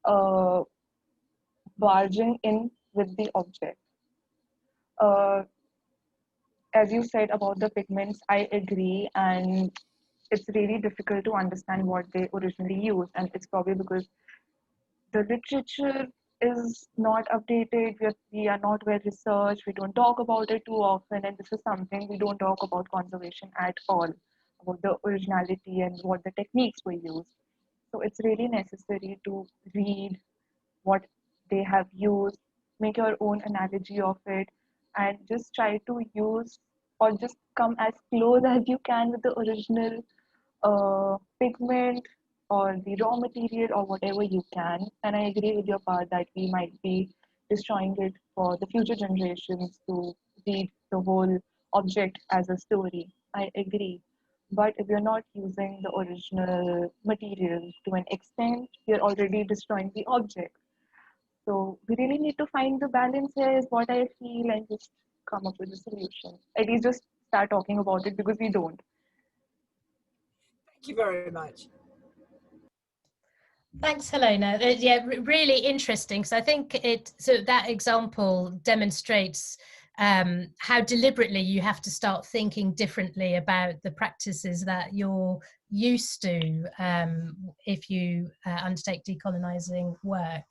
uh, barging in with the object. Uh, as you said about the pigments, I agree, and it's really difficult to understand what they originally used, and it's probably because the literature is not updated. We are not well researched. We don't talk about it too often, and this is something we don't talk about conservation at all, about the originality and what the techniques were used. So it's really necessary to read what they have used, make your own analogy of it, and just try to use or just come as close as you can with the original pigment or the raw material or whatever you can. And I agree with your part that we might be destroying it for the future generations to read the whole object as a story. I agree. But if you're not using the original material to an extent, you're already destroying the object. So we really need to find the balance here, is what I feel, and just come up with a solution. At least just start talking about it, because we don't. Thank you very much. Thanks, Helena. Yeah, really interesting. So I think so that example demonstrates how deliberately you have to start thinking differently about the practices that you're used to if you undertake decolonising work.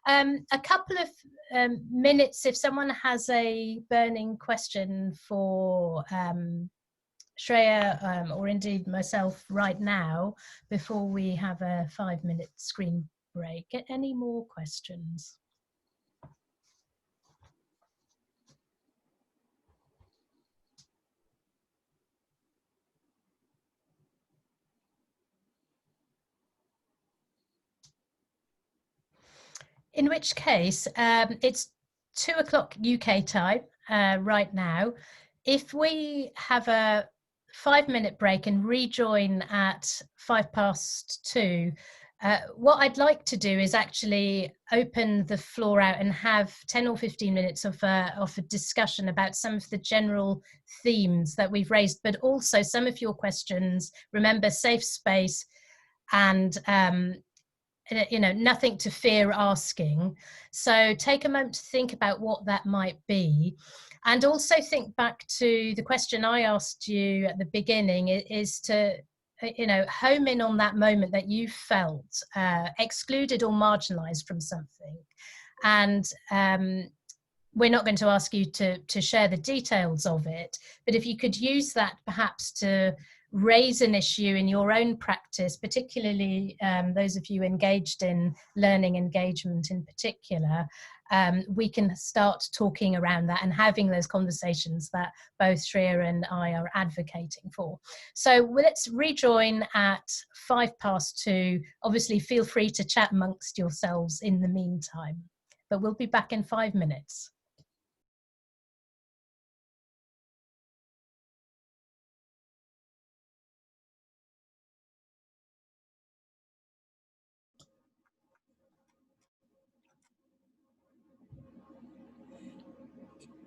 A couple of minutes, if someone has a burning question for Shreya or indeed myself right now, before we have a 5-minute screen break. Any more questions? In which case, it's 2 o'clock UK time right now. If we have a 5-minute break and rejoin at 2:05, what I'd like to do is actually open the floor out and have 10 or 15 minutes of a discussion about some of the general themes that we've raised, but also some of your questions. Remember, safe space and nothing to fear asking. So take a moment to think about what that might be. And also think back to the question I asked you at the beginning, is to, home in on that moment that you felt excluded or marginalized from something. And we're not going to ask you to share the details of it, but if you could use that perhaps to raise an issue in your own practice, particularly those of you engaged in learning engagement in particular, we can start talking around that and having those conversations that both Shreya and I are advocating for. So let's rejoin at 2:05. Obviously, feel free to chat amongst yourselves in the meantime, but we'll be back in 5 minutes.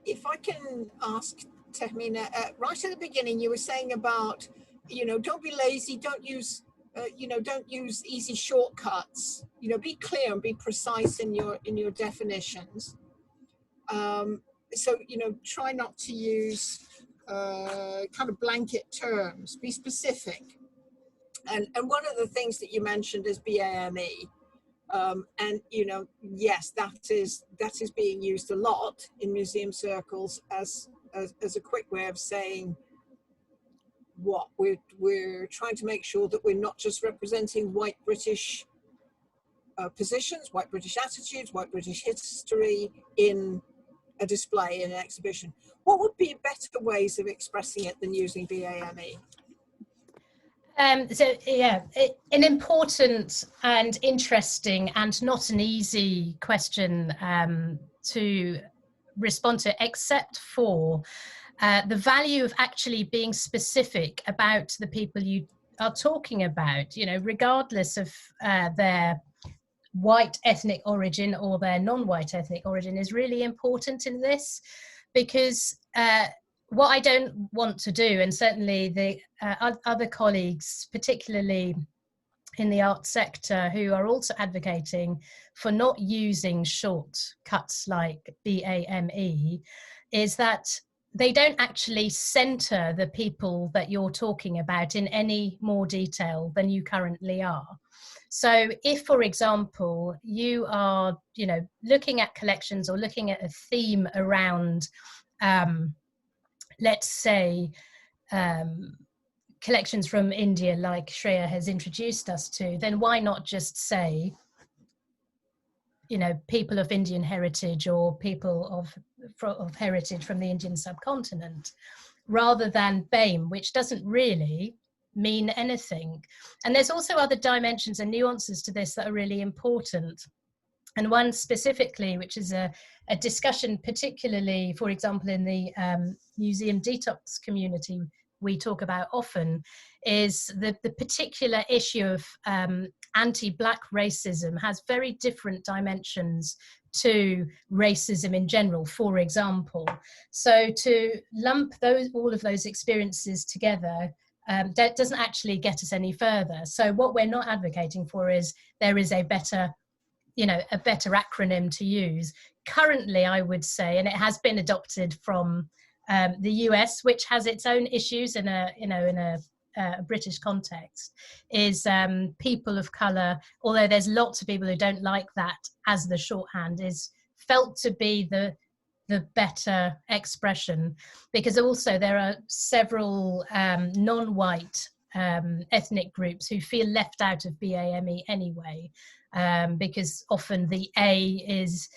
If I can ask Tehmina, right at the beginning, you were saying about, don't be lazy, don't use, don't use easy shortcuts. Be clear and be precise in your definitions. So try not to use kind of blanket terms. Be specific. And one of the things that you mentioned is BAME. And yes, that is being used a lot in museum circles as a quick way of saying what we're trying to make sure that we're not just representing white British positions, white British attitudes, white British history in a display, in an exhibition. What would be better ways of expressing it than using BAME? So yeah, an important and interesting and not an easy question to respond to, except for the value of actually being specific about the people you are talking about, regardless of their white ethnic origin or their non-white ethnic origin, is really important in this, because what I don't want to do, and certainly the other colleagues, particularly in the art sector, who are also advocating for not using shortcuts like BAME, is that they don't actually centre the people that you're talking about in any more detail than you currently are. So if, for example, you are, looking at collections or looking at a theme around, let's say, collections from India, like Shreya has introduced us to, then why not just say, people of Indian heritage or people of heritage from the Indian subcontinent, rather than BAME, which doesn't really mean anything. And there's also other dimensions and nuances to this that are really important. And one specifically, which is a discussion, particularly, for example, in the museum detox community, we talk about often, is the particular issue of anti-Black racism has very different dimensions to racism in general, for example. So to lump all of those experiences together, that doesn't actually get us any further. So what we're not advocating for is there is a better you know, a better acronym to use. Currently, I would say, and it has been adopted from the US, which has its own issues in a, you know, in a British context, is people of colour, although there's lots of people who don't like that as the shorthand, is felt to be the better expression, because also there are several non-white ethnic groups who feel left out of BAME anyway, because often the A is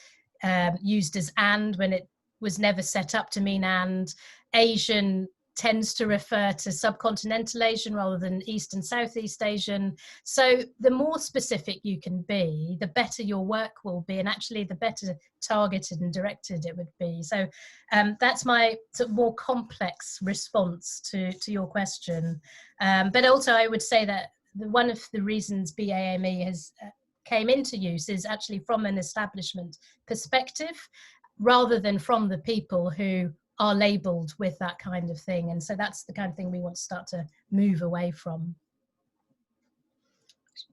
used as and when it was never set up to mean and. Asian tends to refer to subcontinental Asian rather than East and Southeast Asian. So the more specific you can be, the better your work will be, and actually the better targeted and directed it would be. So that's my sort of more complex response to your question. But also I would say that one of the reasons BAME has came into use is actually from an establishment perspective, rather than from the people who are labelled with that kind of thing. And so that's the kind of thing we want to start to move away from.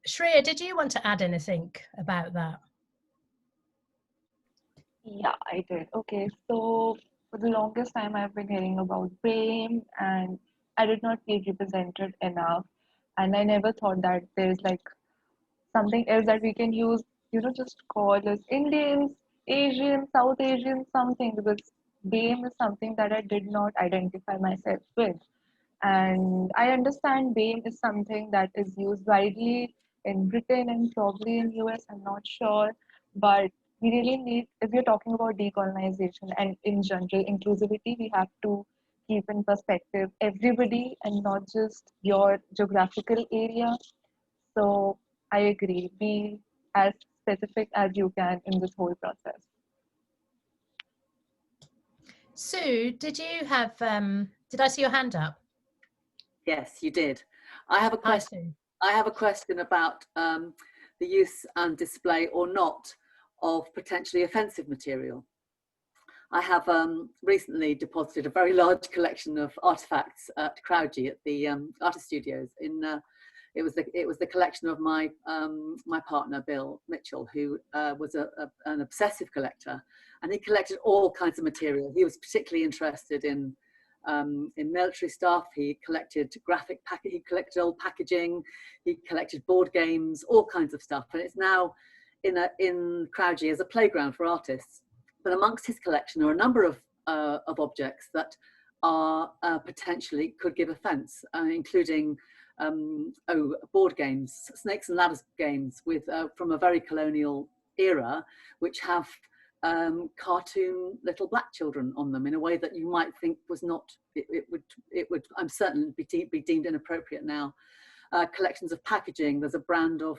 Shreya, did you want to add anything about that? Yeah, I did. Okay, so for the longest time, I've been hearing about BAME, and I did not feel represented enough. And I never thought that there's like something else that we can use, you know, just call us Indians, Asian, South Asian, something, because BAME is something that I did not identify myself with. And I understand BAME is something that is used widely in Britain and probably in US, I'm not sure. But we really need, if we're talking about decolonization and in general inclusivity, we have to keep in perspective everybody and not just your geographical area. So I agree, be as specific as you can in this whole process. Sue, did you have, did I see your hand up? Yes, you did. I have a question. I have a question about the use and display or not of potentially offensive material. I have recently deposited a very large collection of artifacts at Crowdie at the Artist Studios. It was the collection of my my partner Bill Mitchell, who was an obsessive collector, and he collected all kinds of material. He was particularly interested in military stuff. He collected he collected old packaging, he collected board games, all kinds of stuff. And it's now in Crowdie as a playground for artists. But amongst his collection are a number of objects that are potentially could give offence, including board games, snakes and ladders games with from a very colonial era, which have cartoon little black children on them in a way that you might think was not, it would I'm certain be deemed inappropriate now. Collections of packaging. There's a brand of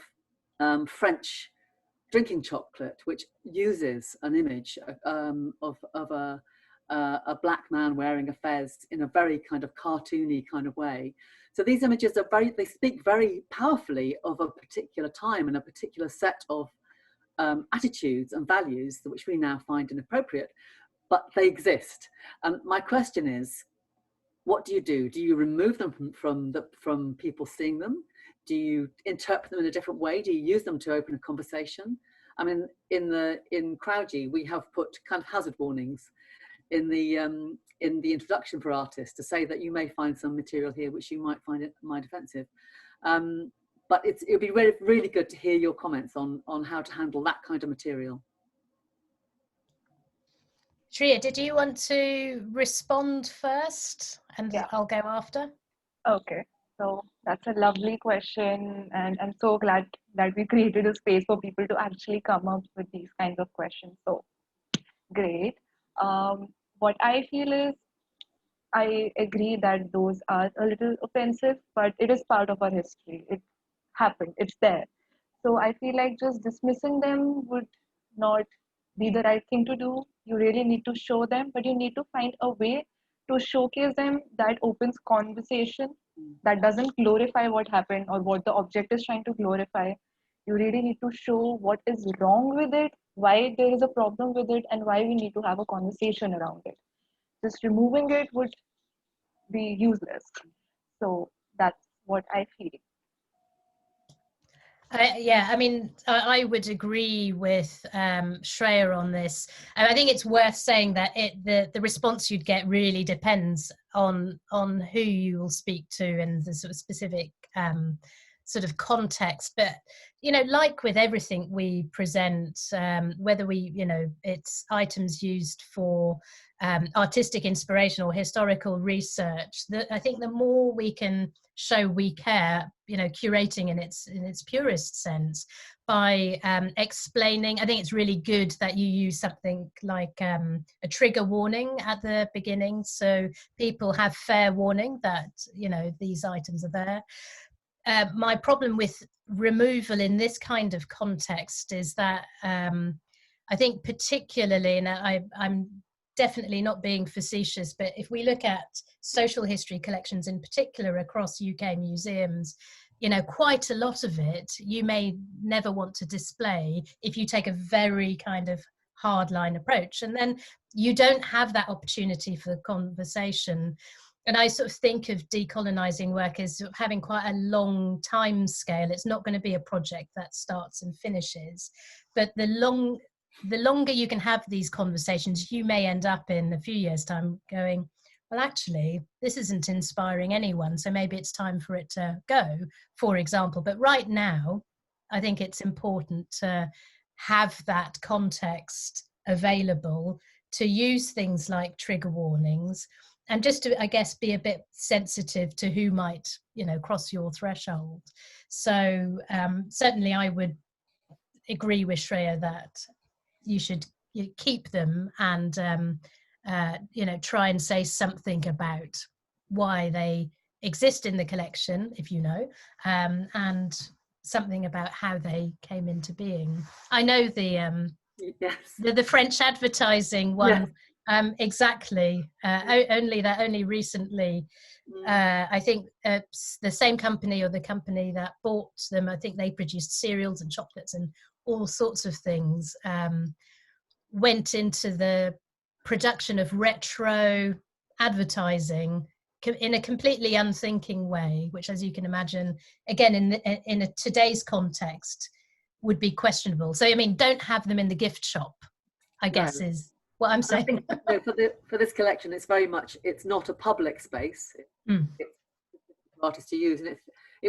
French drinking chocolate which uses an image of a black man wearing a fez in a very kind of cartoony kind of way. So these images are they speak very powerfully of a particular time and a particular set of attitudes and values which we now find inappropriate, but they exist. And my question is, what do? Do you remove them from people seeing them? Do you interpret them in a different way? Do you use them to open a conversation? I mean, in Crowdie, we have put kind of hazard warnings in the introduction for artists to say that you may find some material here which you might find offensive. But it would be really, really good to hear your comments on how to handle that kind of material. Shreya, did you want to respond first, and Yeah. I'll go after? Okay, so that's a lovely question, and I'm so glad that we created a space for people to actually come up with these kinds of questions. So great. What I feel is, I agree that those are a little offensive, but it is part of our history. It happened, it's there. So I feel like just dismissing them would not be the right thing to do. You really need to show them, but you need to find a way to showcase them that opens conversation, that doesn't glorify what happened or what the object is trying to glorify. You really need to show what is wrong with it, why there is a problem with it, and why we need to have a conversation around it. Just removing it would be useless. So that's what I feel. Yeah, I mean, I would agree with Shreya on this. And I think it's worth saying that the response you'd get really depends on who you will speak to and the sort of specific sort of context. But, you know, like with everything we present, whether it's items used for artistic inspiration or historical research, I think the more we can show we care, you know, curating in its purest sense, by explaining. I think it's really good that you use something like a trigger warning at the beginning, so people have fair warning that, you know, these items are there. My problem with removal in this kind of context is that I think particularly, and I'm definitely not being facetious, but if we look at social history collections in particular across UK museums, you know, quite a lot of it you may never want to display if you take a very kind of hardline approach, and then you don't have that opportunity for conversation. And I sort of think of decolonizing work as having quite a long time scale. It's not going to be a project that starts and finishes, but the longer you can have these conversations, you may end up in a few years' time going, well, actually, this isn't inspiring anyone, so maybe it's time for it to go, for example. But right now, I think it's important to have that context available, to use things like trigger warnings, and just to, I guess, be a bit sensitive to who might, you know, cross your threshold. So certainly I would agree with Shreya that you should keep them and you know, try and say something about why they exist in the collection, if you know, and something about how they came into being. I know the French advertising one. Yes. Exactly. Only recently, I think the same company or the company that bought them, I think they produced cereals and chocolates and all sorts of things, went into the production of retro advertising in a completely unthinking way, which, as you can imagine, again, in a today's context, would be questionable. So, I mean, don't have them in the gift shop, I guess, is what I'm saying. No, for this collection, it's very much, it's not a public space. It's for artists to use, and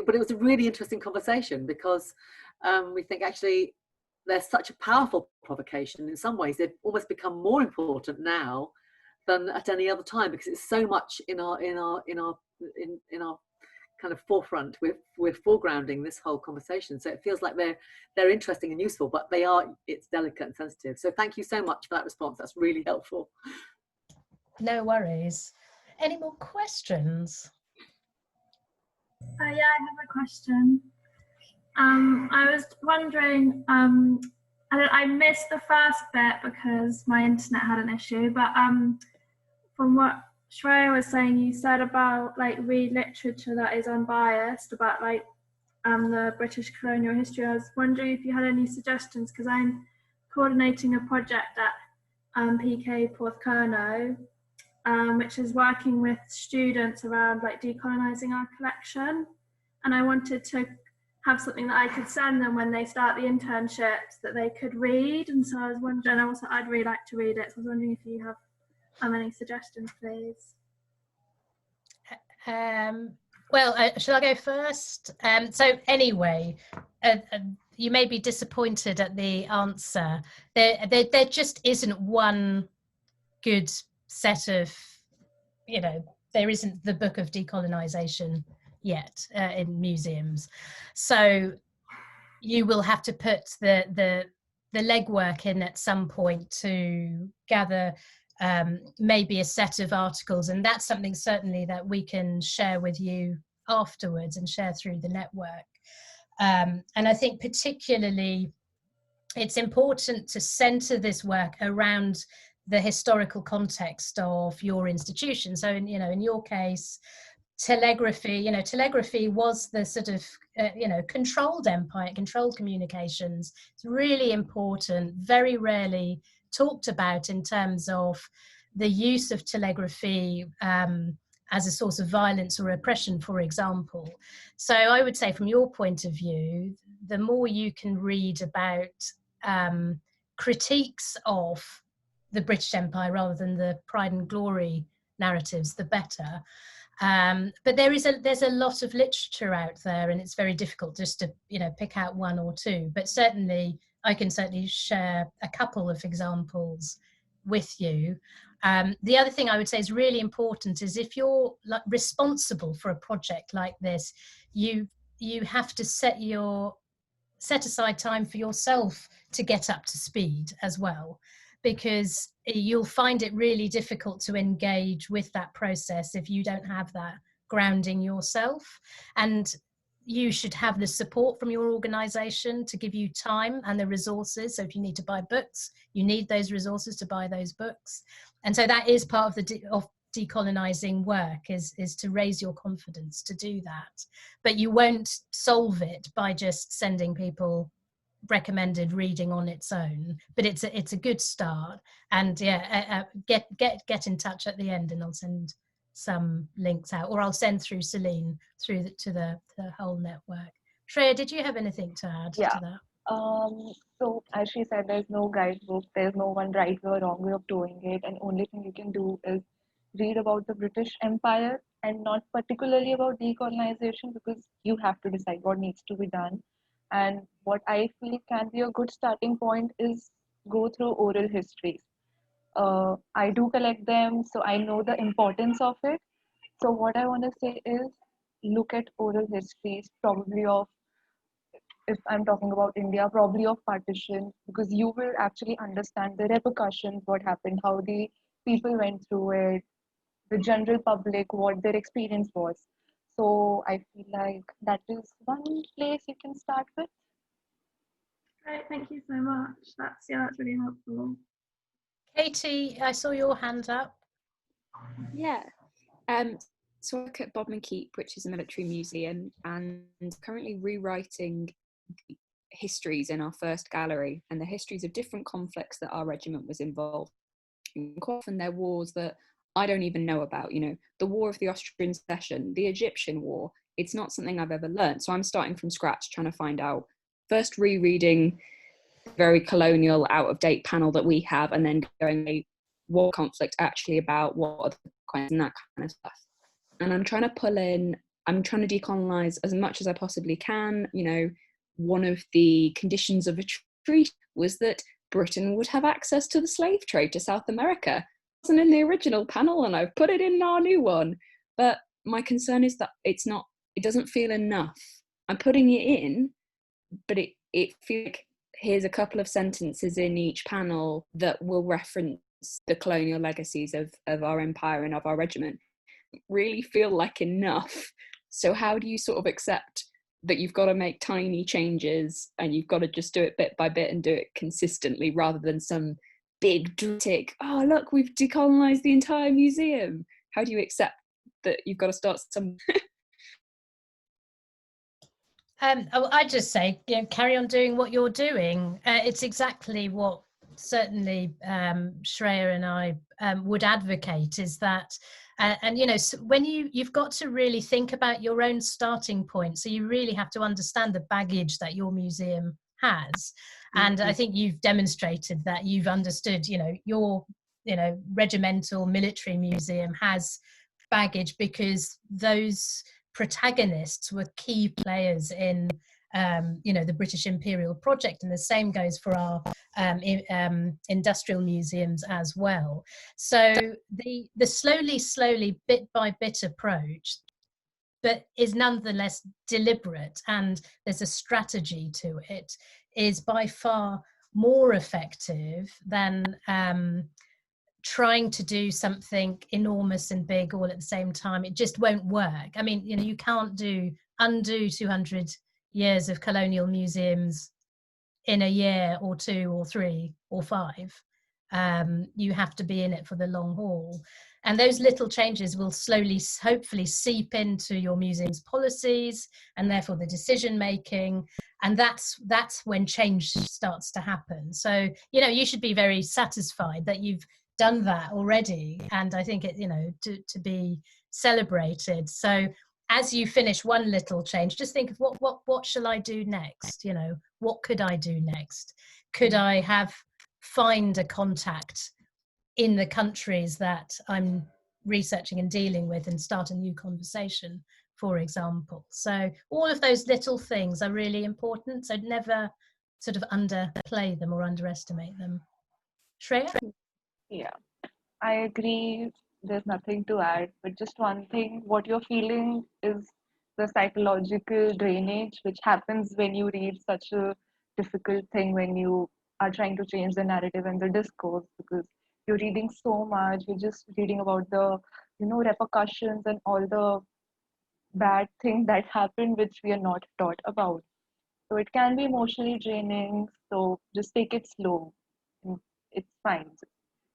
but it was a really interesting conversation, because we think actually they're such a powerful provocation. In some ways, they've almost become more important now than at any other time, because it's so much in our kind of forefront. We're foregrounding this whole conversation, so it feels like they're interesting and useful, but it's delicate and sensitive. So thank you so much for that response. That's really helpful. No worries. Any more questions? Yeah, I have a question. I was wondering, I missed the first bit because my internet had an issue, but from what Shreya was saying, you said about like read literature that is unbiased about like the British colonial history. I was wondering if you had any suggestions, because I'm coordinating a project at PK Porthcurno, which is working with students around like decolonising our collection, and I wanted to have something that I could send them when they start the internships that they could read. And so I was wondering, also I'd really like to read it, so I was wondering if you have any suggestions, please. Well, shall I go first? So anyway, you may be disappointed at the answer. There just isn't one good set of, you know, there isn't the book of decolonisation yet in museums. So you will have to put the legwork in at some point to gather maybe a set of articles, and that's something certainly that we can share with you afterwards and share through the network. And I think particularly it's important to centre this work around the historical context of your institution. So in your case, telegraphy was the sort of controlled empire, controlled communications. It's really important, very rarely talked about in terms of the use of telegraphy as a source of violence or oppression, for example. So I would say, from your point of view, the more you can read about critiques of the British Empire rather than the pride and glory narratives, the better. But there's a lot of literature out there, and it's very difficult just to pick out one or two. But certainly, I can certainly share a couple of examples with you. The other thing I would say is really important is if you're responsible for a project like this, you have to set aside time for yourself to get up to speed as well, because you'll find it really difficult to engage with that process if you don't have that grounding yourself. And you should have the support from your organisation to give you time and the resources. So if you need to buy books, you need those resources to buy those books. And so that is part of the decolonising work, is to raise your confidence to do that. But you won't solve it by just sending people recommended reading on its own, but it's a good start. And get in touch at the end, and I'll send some links out, or I'll send through Celine to the whole network. Shreya, did you have anything to add to that? So as she said, there's no guidebook, there's no one right or wrong way of doing it, and only thing you can do is read about the British Empire and not particularly about decolonization, because you have to decide what needs to be done. And what I feel can be a good starting point is go through oral histories. I do collect them, so I know the importance of it. So what I want to say is look at oral histories, probably of, if I'm talking about India, probably of partition, because you will actually understand the repercussions, what happened, how the people went through it, the general public, what their experience was. So I feel like that is one place you can start with. Great, thank you so much. That's really helpful. Katie, I saw your hand up. Yeah. So I work at Bodmin Keep, which is a military museum, and currently rewriting histories in our first gallery, and the histories of different conflicts that our regiment was involved in. Quite often they're wars that I don't even know about, the War of the Austrian Succession, the Egyptian War. It's not something I've ever learned. So I'm starting from scratch, trying to find out, first rereading the very colonial, out-of-date panel that we have, and then going, what conflict actually about, what are the consequences, and that kind of stuff. And I'm trying to decolonize as much as I possibly can. One of the conditions of a treaty was that Britain would have access to the slave trade to South America. It wasn't in the original panel, and I've put it in our new one. But my concern is that it doesn't feel enough. I'm putting it in, but it feels like here's a couple of sentences in each panel that will reference the colonial legacies of our empire and of our regiment. Really feel like enough. So how do you sort of accept that you've got to make tiny changes and you've got to just do it bit by bit and do it consistently, rather than some big dramatic, oh look, we've decolonized the entire museum? How do you accept that you've got to start somewhere? I just say, carry on doing what you're doing. It's exactly what certainly Shreya and I would advocate, is that so when you've got to really think about your own starting point. So you really have to understand the baggage that your museum has. And I think you've demonstrated that you've understood, your regimental military museum has baggage because those protagonists were key players in the British Imperial project, and the same goes for our industrial museums as well. So the slowly, bit by bit approach, but is nonetheless deliberate, and there's a strategy to it, is by far more effective than trying to do something enormous and big all at the same time. It just won't work. I mean, you can't undo 200 years of colonial museums in a year or 2 or 3 or 5. You have to be in it for the long haul. And those little changes will slowly, hopefully, seep into your museum's policies and therefore the decision making. And that's when change starts to happen. So, you should be very satisfied that you've done that already. And I think it, to be celebrated. So as you finish one little change, just think of what shall I do next? You know, what could I do next? Could I find a contact in the countries that I'm researching and dealing with and start a new conversation, for example? So all of those little things are really important. So never sort of underplay them or underestimate them. Shreya? Yeah, I agree. There's nothing to add, but just one thing, what you're feeling is the psychological drainage which happens when you read such a difficult thing, when you are trying to change the narrative and the discourse, because you're reading so much, you're just reading about the, you know, repercussions and all the bad things that happen which we are not taught about. So it can be emotionally draining. So just take it slow. It's fine.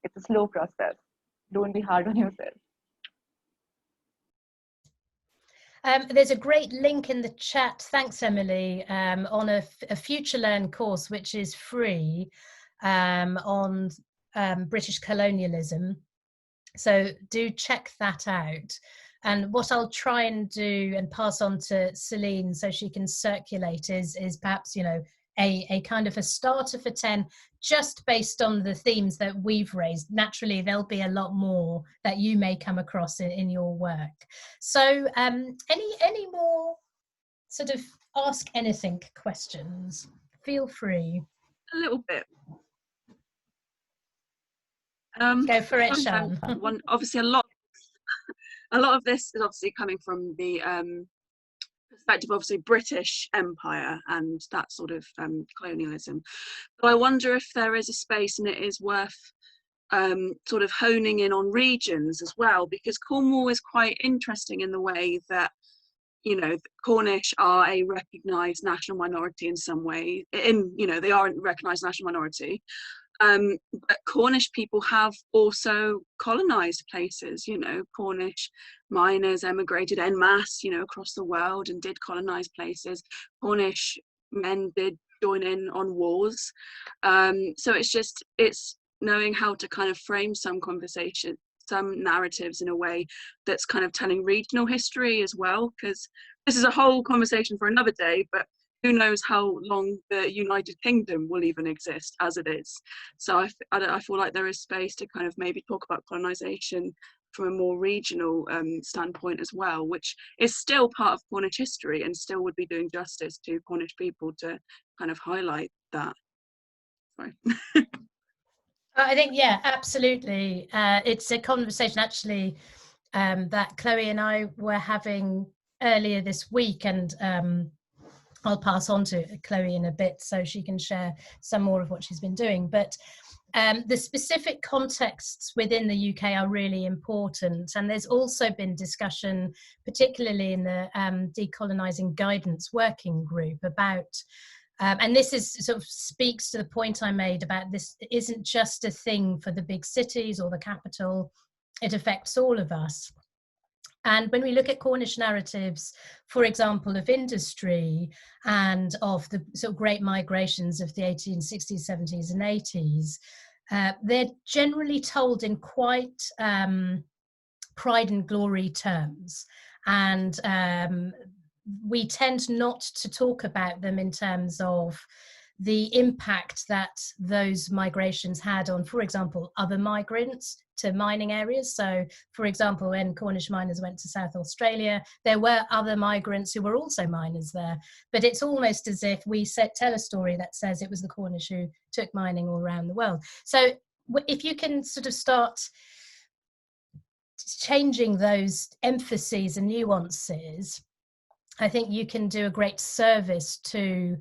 It's a slow process. Don't be hard on yourself. There's a great link in the chat, thanks Emily, on a Future Learn course which is free on British colonialism. So do check that out. And what I'll try and do and pass on to Celine so she can circulate is perhaps, you know, a kind of a starter for 10, just based on the themes that we've raised. Naturally, there'll be a lot more that you may come across in your work. So any more sort of ask anything questions? Feel free. A little bit. Go for it, Sean. Obviously, a lot of this is obviously coming from the perspective, obviously, British Empire and that sort of colonialism. But I wonder if there is a space, and it is worth sort of honing in on regions as well, because Cornwall is quite interesting in the way that, you know, Cornish are a recognised national minority in some way. You know, they are a recognised national minority. But Cornish people have also colonised places. You know, Cornish miners emigrated en masse, you know, across the world and did colonise places. Cornish men did join in on wars. So it's knowing how to kind of frame some conversation, some narratives in a way that's kind of telling regional history as well, because this is a whole conversation for another day, but who knows how long the United Kingdom will even exist as it is. So I feel like there is space to kind of maybe talk about colonisation from a more regional standpoint as well, which is still part of Cornish history and still would be doing justice to Cornish people to kind of highlight that. Sorry. I think, yeah, absolutely. It's a conversation actually that Chloe and I were having earlier this week, and I'll pass on to Chloe in a bit so she can share some more of what she's been doing. But the specific contexts within the UK are really important. And there's also been discussion, particularly in the Decolonising Guidance Working Group, about, and this is sort of speaks to the point I made about this isn't just a thing for the big cities or the capital, it affects all of us. And when we look at Cornish narratives, for example, of industry and of the sort of great migrations of the 1860s, 70s and 80s, they're generally told in quite pride and glory terms. And we tend not to talk about them in terms of the impact that those migrations had on, for example, other migrants to mining areas. So, for example, when Cornish miners went to South Australia, there were other migrants who were also miners there. But it's almost as if we tell a story that says it was the Cornish who took mining all around the world. So if you can sort of start changing those emphases and nuances, I think you can do a great service to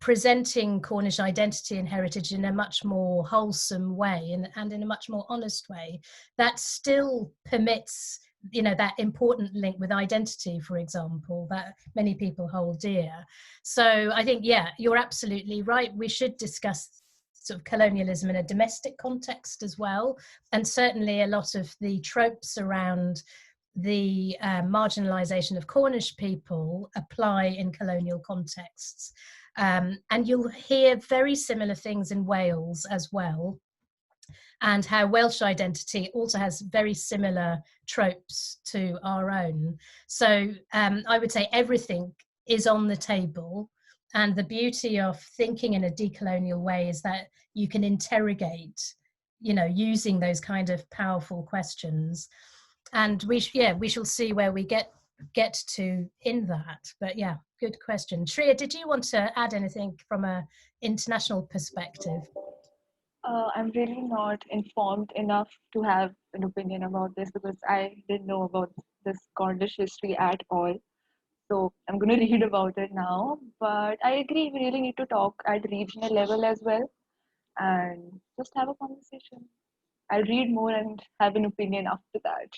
presenting Cornish identity and heritage in a much more wholesome way and in a much more honest way that still permits, you know, that important link with identity, for example, that many people hold dear. So I think, yeah, you're absolutely right. We should discuss sort of colonialism in a domestic context as well. And certainly a lot of the tropes around the marginalisation of Cornish people apply in colonial contexts. And you'll hear very similar things in Wales as well. and how Welsh identity also has very similar tropes to our own. So I would say everything is on the table, and the beauty of thinking in a decolonial way is that you can interrogate, you know, using those kind of powerful questions. And we shall see where we get to in that. But yeah, good question. Shreya, did you want to add anything from an international perspective? I'm really not informed enough to have an opinion about this because I didn't know about this Cornish history at all. So I'm going to read about it now. But I agree, we really need to talk at regional level as well and just have a conversation. I'll read more and have an opinion after that.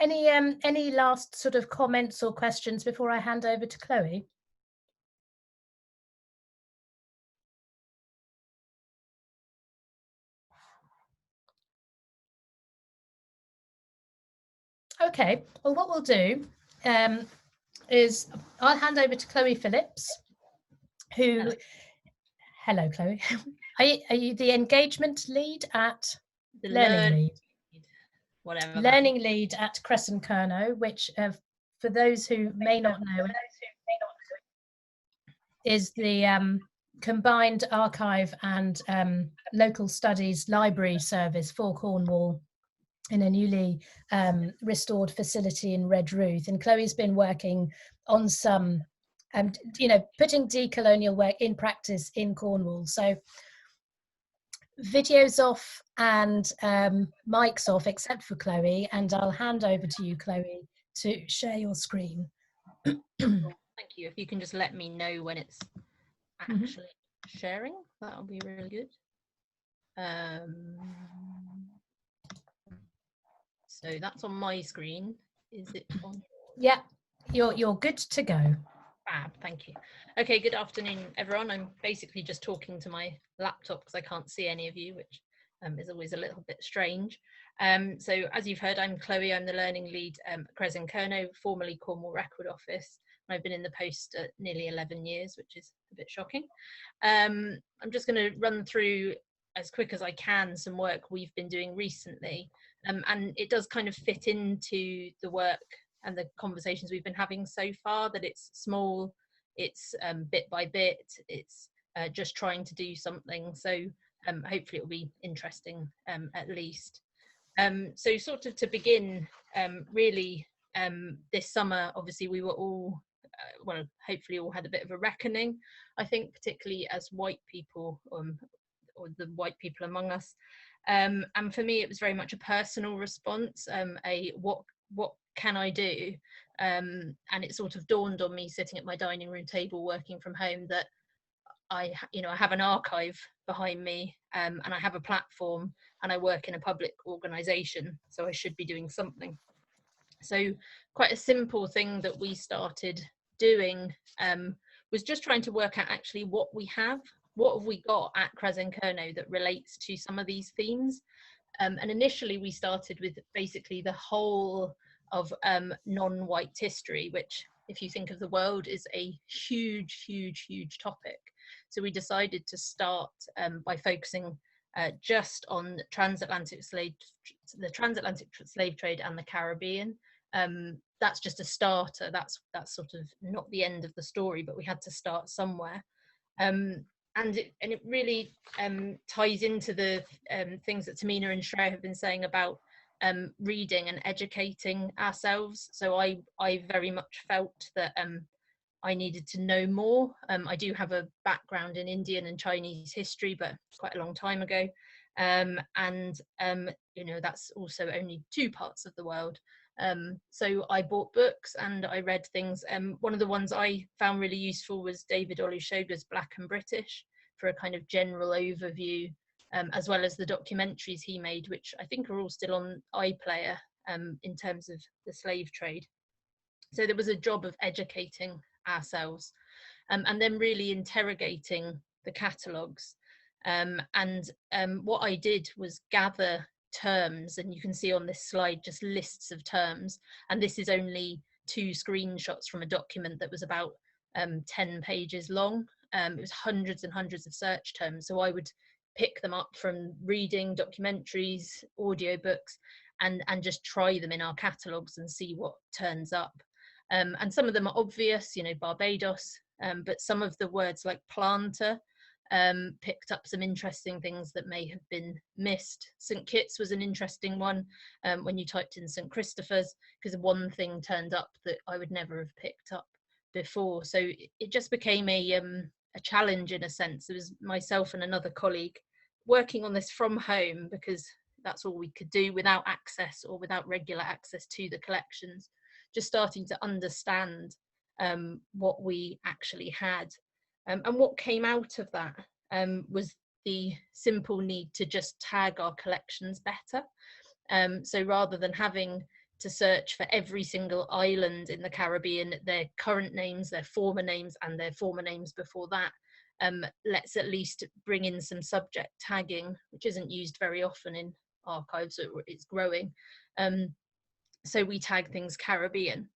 Any last sort of comments or questions before I hand over to Chloe? Okay, well, what we'll do is I'll hand over to Chloe Phillips, who, hello Chloe, are you the engagement lead at the learning lead? Whatever. Learning lead at Kresen Kernow, which for those who may not know, is the combined archive and local studies library service for Cornwall in a newly restored facility in Redruth. And Chloe's been working on some, putting decolonial work in practice in Cornwall. So videos off and mics off, except for Chloe, and I'll hand over to you, Chloe, to share your screen. Thank you. If you can just let me know when it's actually sharing, that'll be really good. So that's on my screen. Is it on? Yeah, you're good to go. Fab, thank you. Okay, good afternoon, everyone. I'm basically just talking to my laptop because I can't see any of you, which is always a little bit strange. So as you've heard, I'm Chloe. I'm the learning lead at Kresen Kernow, formerly Cornwall Record Office. I've been in the post nearly 11 years, which is a bit shocking. I'm just going to run through as quick as I can some work we've been doing recently. And it does kind of fit into the work and the conversations we've been having so far, that it's small, it's bit by bit, it's just trying to do something. So hopefully it'll be interesting at least. So sort of to begin, really this summer, obviously we were all, well, hopefully all had a bit of a reckoning, I think, particularly as white people, or the white people among us. And for me, it was very much a personal response, what can I do? And it sort of dawned on me sitting at my dining room table working from home that I have an archive behind me, and I have a platform, and I work in a public organisation, so I should be doing something. So quite a simple thing that we started doing was just trying to work out actually what we have got at Kresen Kernow that relates to some of these themes. And initially we started with basically the whole of non-white history, which, if you think of the world, is a huge topic. So we decided to start by focusing just on the transatlantic slave trade and the Caribbean. That's just a starter. That's sort of not the end of the story, but we had to start somewhere. And it really ties into the things that Tehmina and Shreya have been saying about reading and educating ourselves. So I very much felt that I needed to know more. I do have a background in Indian and Chinese history, but quite a long time ago. That's also only 2 parts of the world. So I bought books and I read things. One of the ones I found really useful was David Olusoga's Black and British, for a kind of general overview, as well as the documentaries he made, which I think are all still on iPlayer in terms of the slave trade. So there was a job of educating ourselves and then really interrogating the catalogues. What I did was gather terms, and you can see on this slide just lists of terms, and this is only 2 screenshots from a document that was about 10 pages long. It was hundreds and hundreds of search terms, so I would pick them up from reading documentaries, audiobooks, and just try them in our catalogues and see what turns up. And some of them are obvious, you know, Barbados, but some of the words like planter picked up some interesting things that may have been missed. St. Kitts was an interesting one when you typed in St. Christopher's, because one thing turned up that I would never have picked up before. So it just became a challenge in a sense. It was myself and another colleague working on this from home, because that's all we could do without access or without regular access to the collections, just starting to understand what we actually had. And what came out of that was the simple need to just tag our collections better. So rather than having to search for every single island in the Caribbean, their current names, their former names, and their former names before that, let's at least bring in some subject tagging, which isn't used very often in archives, so it's growing. So we tag things Caribbean.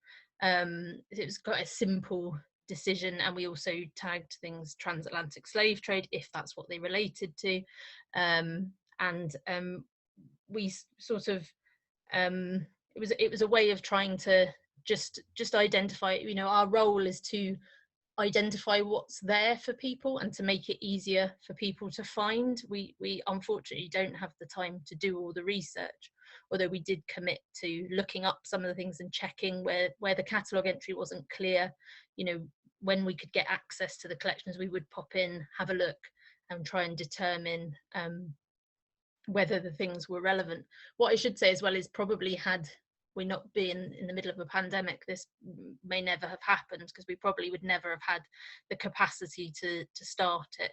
It was quite a simple decision, and we also tagged things transatlantic slave trade if that's what they related to, and we sort of it was a way of trying to just identify, you know, our role is to identify what's there for people and to make it easier for people to find. We unfortunately don't have the time to do all the research, although we did commit to looking up some of the things and checking where the catalogue entry wasn't clear. You know, when we could get access to the collections, we would pop in, have a look, and try and determine whether the things were relevant. What I should say as well is, probably had we not been in the middle of a pandemic, this may never have happened, because we probably would never have had the capacity to start it.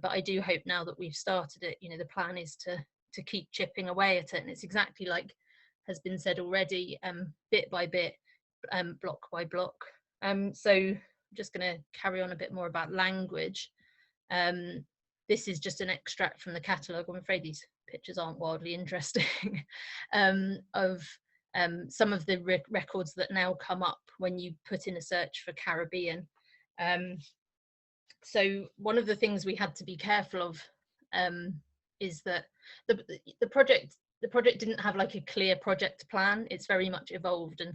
But I do hope now that we've started it, you know, the plan is to keep chipping away at it, and it's exactly like has been said already, bit by bit, block by block. So I'm just going to carry on a bit more about language. This is just an extract from the catalogue. I'm afraid these pictures aren't wildly interesting, of some of the records that now come up when you put in a search for Caribbean. So one of the things we had to be careful of is that the project didn't have like a clear project plan. It's very much evolved, and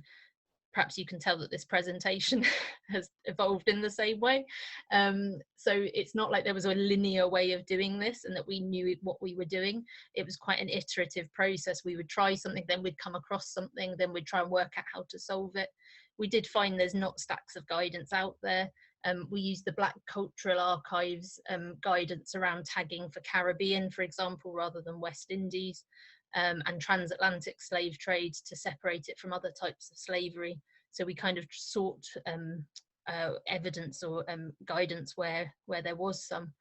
perhaps you can tell that this presentation has evolved in the same way. So it's not like there was a linear way of doing this and that we knew what we were doing. It was quite an iterative process. We would try something, then we'd come across something, then we'd try and work out how to solve it. We did find there's not stacks of guidance out there. We used the Black Cultural Archives guidance around tagging for Caribbean, for example, rather than West Indies. And transatlantic slave trade to separate it from other types of slavery. So we kind of sought evidence or guidance where there was some.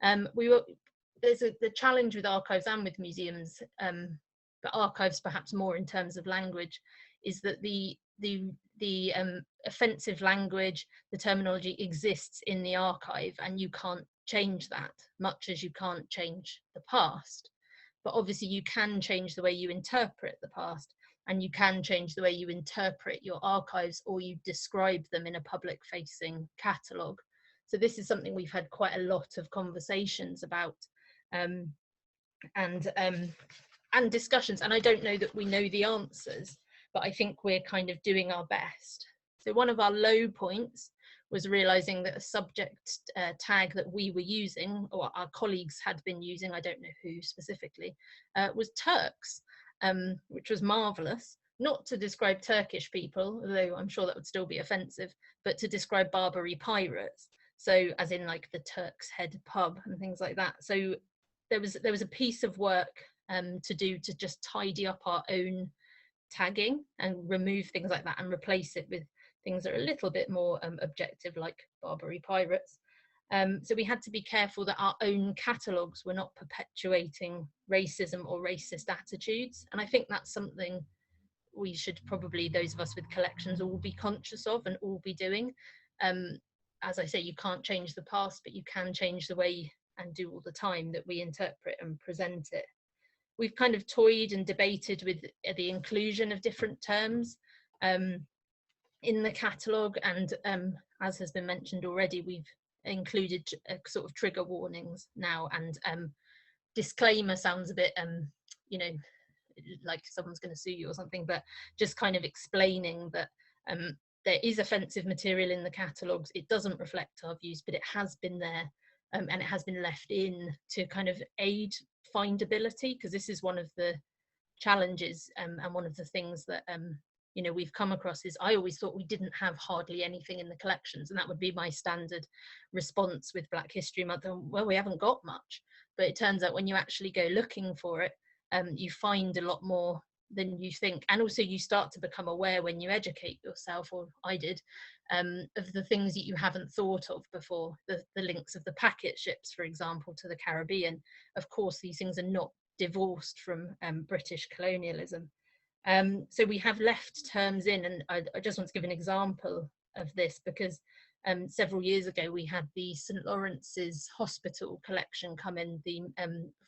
There's the challenge with archives and with museums, but archives perhaps more in terms of language, is that the offensive language, the terminology exists in the archive, and you can't change that, much as you can't change the past. But obviously you can change the way you interpret the past, and you can change the way you interpret your archives, or you describe them in a public facing catalogue. So this is something we've had quite a lot of conversations about, and discussions, and I don't know that we know the answers, but I think we're kind of doing our best. So one of our low points was realizing that a subject tag that we were using, or our colleagues had been using, I don't know who specifically, was Turks, which was marvelous, not to describe Turkish people, although I'm sure that would still be offensive, but to describe Barbary pirates. So as in like the Turk's Head pub and things like that. So there was a piece of work to do to just tidy up our own tagging and remove things like that and replace it with things that are a little bit more objective, like Barbary pirates. So we had to be careful that our own catalogues were not perpetuating racism or racist attitudes. And I think that's something we should probably, those of us with collections, all be conscious of and all be doing. As I say, you can't change the past, but you can change the way, and do all the time, that we interpret and present it. we've kind of toyed and debated with the inclusion of different terms in the catalogue, and as has been mentioned already, we've included sort of trigger warnings now, and disclaimer sounds a bit you know, like someone's going to sue you or something, but just kind of explaining that there is offensive material in the catalogues. It doesn't reflect our views, but it has been there, and it has been left in to kind of aid findability, because this is one of the challenges, and one of the things that you know, we've come across is, I always thought we didn't have hardly anything in the collections, and that would be my standard response with Black History Month. And, well, we haven't got much, but it turns out when you actually go looking for it, you find a lot more than you think. And also you start to become aware, when you educate yourself, or I did, of the things that you haven't thought of before, the links of the packet ships, for example, to the Caribbean. Of course, these things are not divorced from British colonialism. So we have left terms in, and I just want to give an example of this, because several years ago we had the St Lawrence's Hospital collection come in, the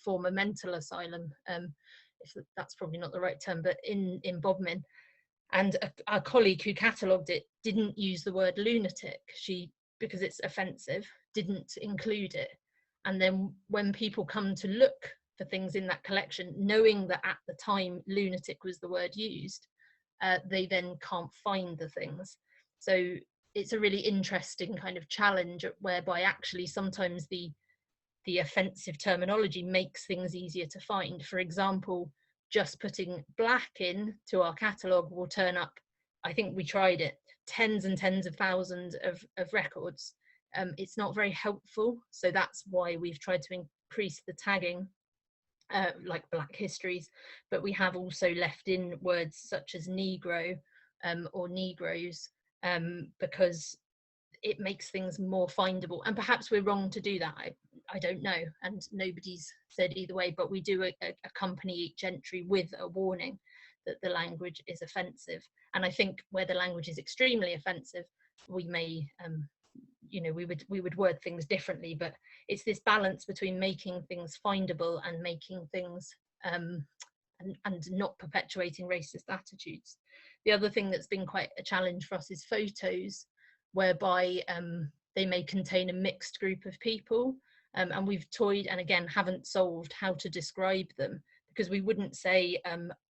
former mental asylum, if that's probably not the right term, but in Bodmin, and our colleague who catalogued it didn't use the word lunatic. She, because it's offensive, didn't include it. And then when people come to look for things in that collection, knowing that at the time lunatic was the word used, they then can't find the things. So it's a really interesting kind of challenge, whereby actually sometimes the offensive terminology makes things easier to find. For example, just putting black in to our catalogue will turn up, I think we tried it, tens and tens of thousands of records. It's not very helpful, so that's why we've tried to increase the tagging, like Black histories, but we have also left in words such as Negro or Negroes, because it makes things more findable. And perhaps we're wrong to do that, I don't know, and nobody's said either way, but we do accompany each entry with a warning that the language is offensive. And I think where the language is extremely offensive, we may you know, we would word things differently, but it's this balance between making things findable and making things and not perpetuating racist attitudes. The other thing that's been quite a challenge for us is photos, whereby they may contain a mixed group of people, and we've toyed, and again haven't solved, how to describe them, because we wouldn't say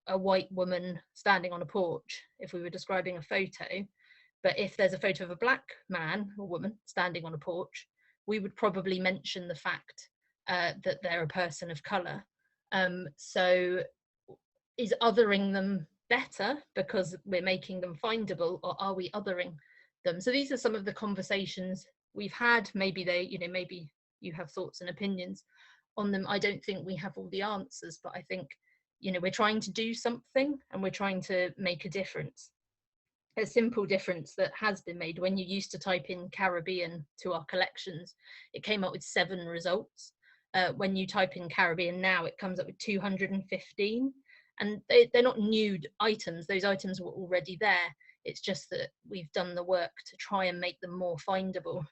a white woman standing on a porch if we were describing a photo. But if there's a photo of a black man or woman standing on a porch, we would probably mention the fact that they're a person of colour. So is othering them better because we're making them findable, or are we othering them? So these are some of the conversations we've had. Maybe they, you know, maybe you have thoughts and opinions on them. I don't think we have all the answers, but I think, you know, we're trying to do something and we're trying to make a difference. A simple difference that has been made: when you used to type in Caribbean to our collections, it came up with 7 results. When you type in Caribbean now, it comes up with 215, and they're not new items. Those items were already there. It's just that we've done the work to try and make them more findable,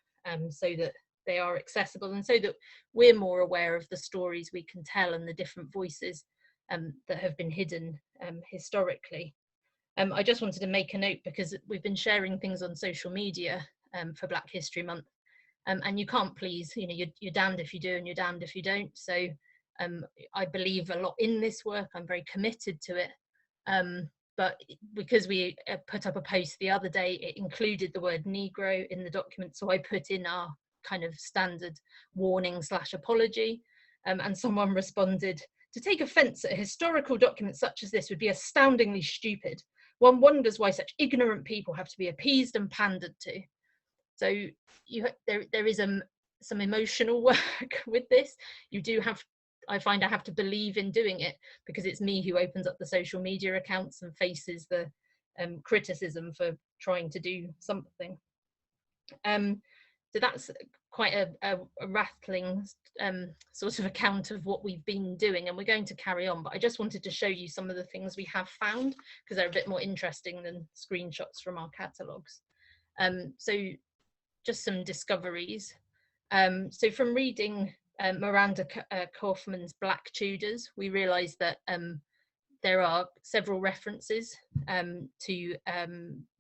so that they are accessible, and so that we're more aware of the stories we can tell and the different voices that have been hidden historically. I just wanted to make a note, because we've been sharing things on social media for Black History Month, and you can't please, you know, you're damned if you do and you're damned if you don't. So I believe a lot in this work. I'm very committed to it. But because we put up a post the other day, it included the word Negro in the document. So I put in our kind of standard warning / apology, and someone responded, "To take offence at a historical document such as this would be astoundingly stupid. One wonders why such ignorant people have to be appeased and pandered to." So there is some emotional work with this. You do have, I find I have to believe in doing it, because it's me who opens up the social media accounts and faces the criticism for trying to do something. So that's quite a rattling sort of account of what we've been doing, and we're going to carry on, but I just wanted to show you some of the things we have found, because they're a bit more interesting than screenshots from our catalogues. So just some discoveries. So from reading Miranda Kaufman's Black Tudors, we realised that there are several references to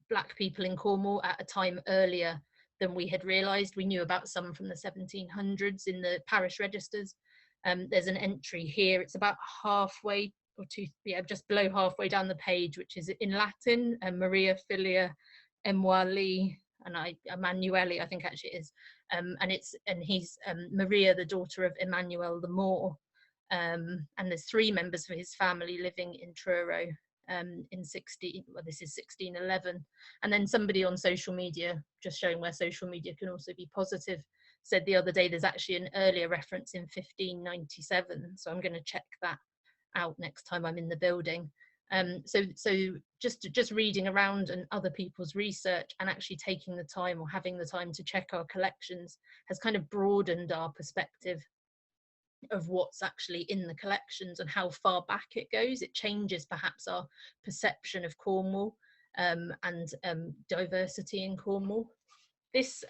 Black people in Cornwall at a time earlier than we had realised. We knew about some from the 1700s in the parish registers. There's an entry here, it's about halfway, or just below halfway down the page, which is in Latin, Maria Filia Emanueli, and Emanueli, I think actually it is, and he's Maria, the daughter of Emmanuel the Moor, and there's 3 members of his family living in Truro in 1611. And then somebody on social media, just showing where social media can also be positive, said the other day there's actually an earlier reference in 1597, so I'm going to check that out next time I'm in the building. So just reading around and other people's research and actually taking the time, or having the time, to check our collections has kind of broadened our perspective of what's actually in the collections and how far back it goes. It changes perhaps our perception of Cornwall and diversity in Cornwall. This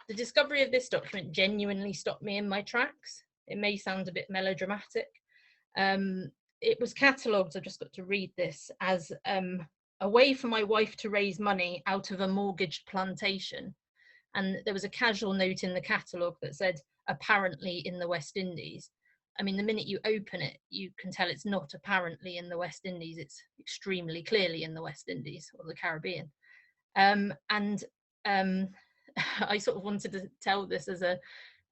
the discovery of this document genuinely stopped me in my tracks. It may sound a bit melodramatic. It was catalogued, I've just got to read this, as a way for my wife to raise money out of a mortgaged plantation. And there was a casual note in the catalogue that said, apparently in the West Indies. I mean, the minute you open it, you can tell it's not apparently in the West Indies, it's extremely clearly in the West Indies or the Caribbean. I sort of wanted to tell this as a,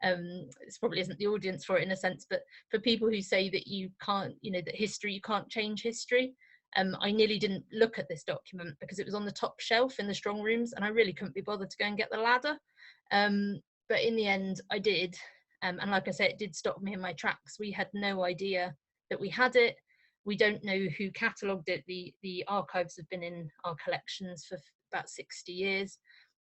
this probably isn't the audience for it in a sense, but for people who say that you can't, that history, you can't change history, I nearly didn't look at this document because it was on the top shelf in the strong rooms and I really couldn't be bothered to go and get the ladder. But in the end, I did. And like I said, it did stop me in my tracks. We had no idea that we had it. We don't know who catalogued it. The archives have been in our collections for about 60 years.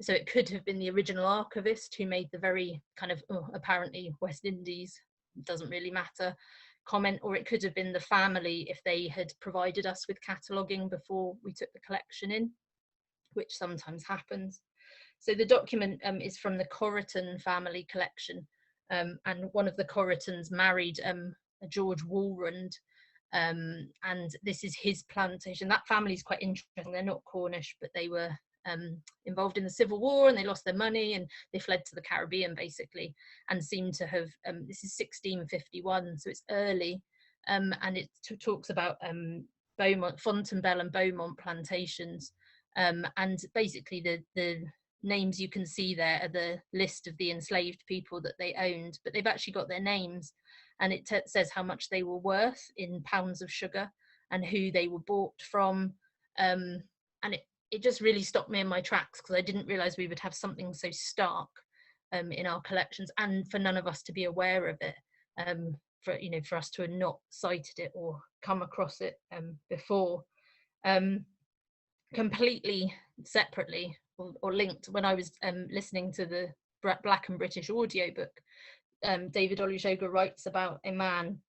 So it could have been the original archivist who made the very kind of, apparently West Indies, doesn't really matter, comment, or it could have been the family if they had provided us with cataloguing before we took the collection in, which sometimes happens. So the document is from the Corriton family collection, and one of the Corritons married a George Walrond, and this is his plantation. That family is quite interesting. They're not Cornish, but they were involved in the Civil War and they lost their money and they fled to the Caribbean basically, and seem to have, this is 1651, so it's early, and it talks about Beaumont, Fontainebleau and Beaumont plantations, and basically the names you can see there are the list of the enslaved people that they owned, but they've actually got their names, and it says how much they were worth in pounds of sugar and who they were bought from, and it just really stopped me in my tracks because I didn't realise we would have something so stark in our collections, and for none of us to be aware of it, for us to have not cited it or come across it before. Completely separately or linked, when I was listening to the Black and British audiobook, David Olusoga writes about a man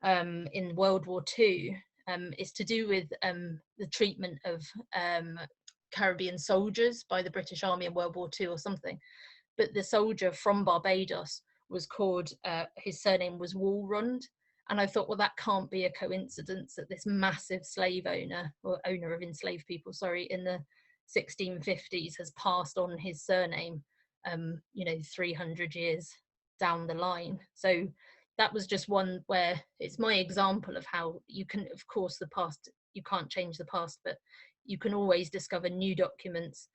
in World War II. It's to do with the treatment of Caribbean soldiers by the British Army in World War II or something, but the soldier from Barbados was called, his surname was Walrond, and I thought, well, that can't be a coincidence that this massive slave owner, or owner of enslaved people, sorry, in the 1650s has passed on his surname 300 years down the line. So that was just one where it's my example of how you can, of course, the past, you can't change the past, but you can always discover new documents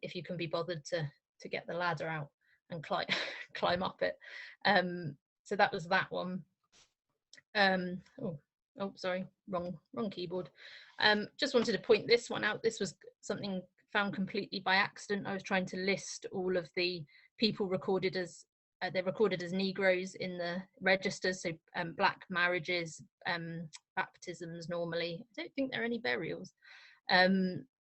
if you can be bothered to get the ladder out and climb up it. So that was that one. Sorry, wrong keyboard. Just wanted to point this one out. This was something found completely by accident. I was trying to list all of the people recorded as they're recorded as Negroes in the registers, so Black marriages, baptisms normally. I don't think there are any burials.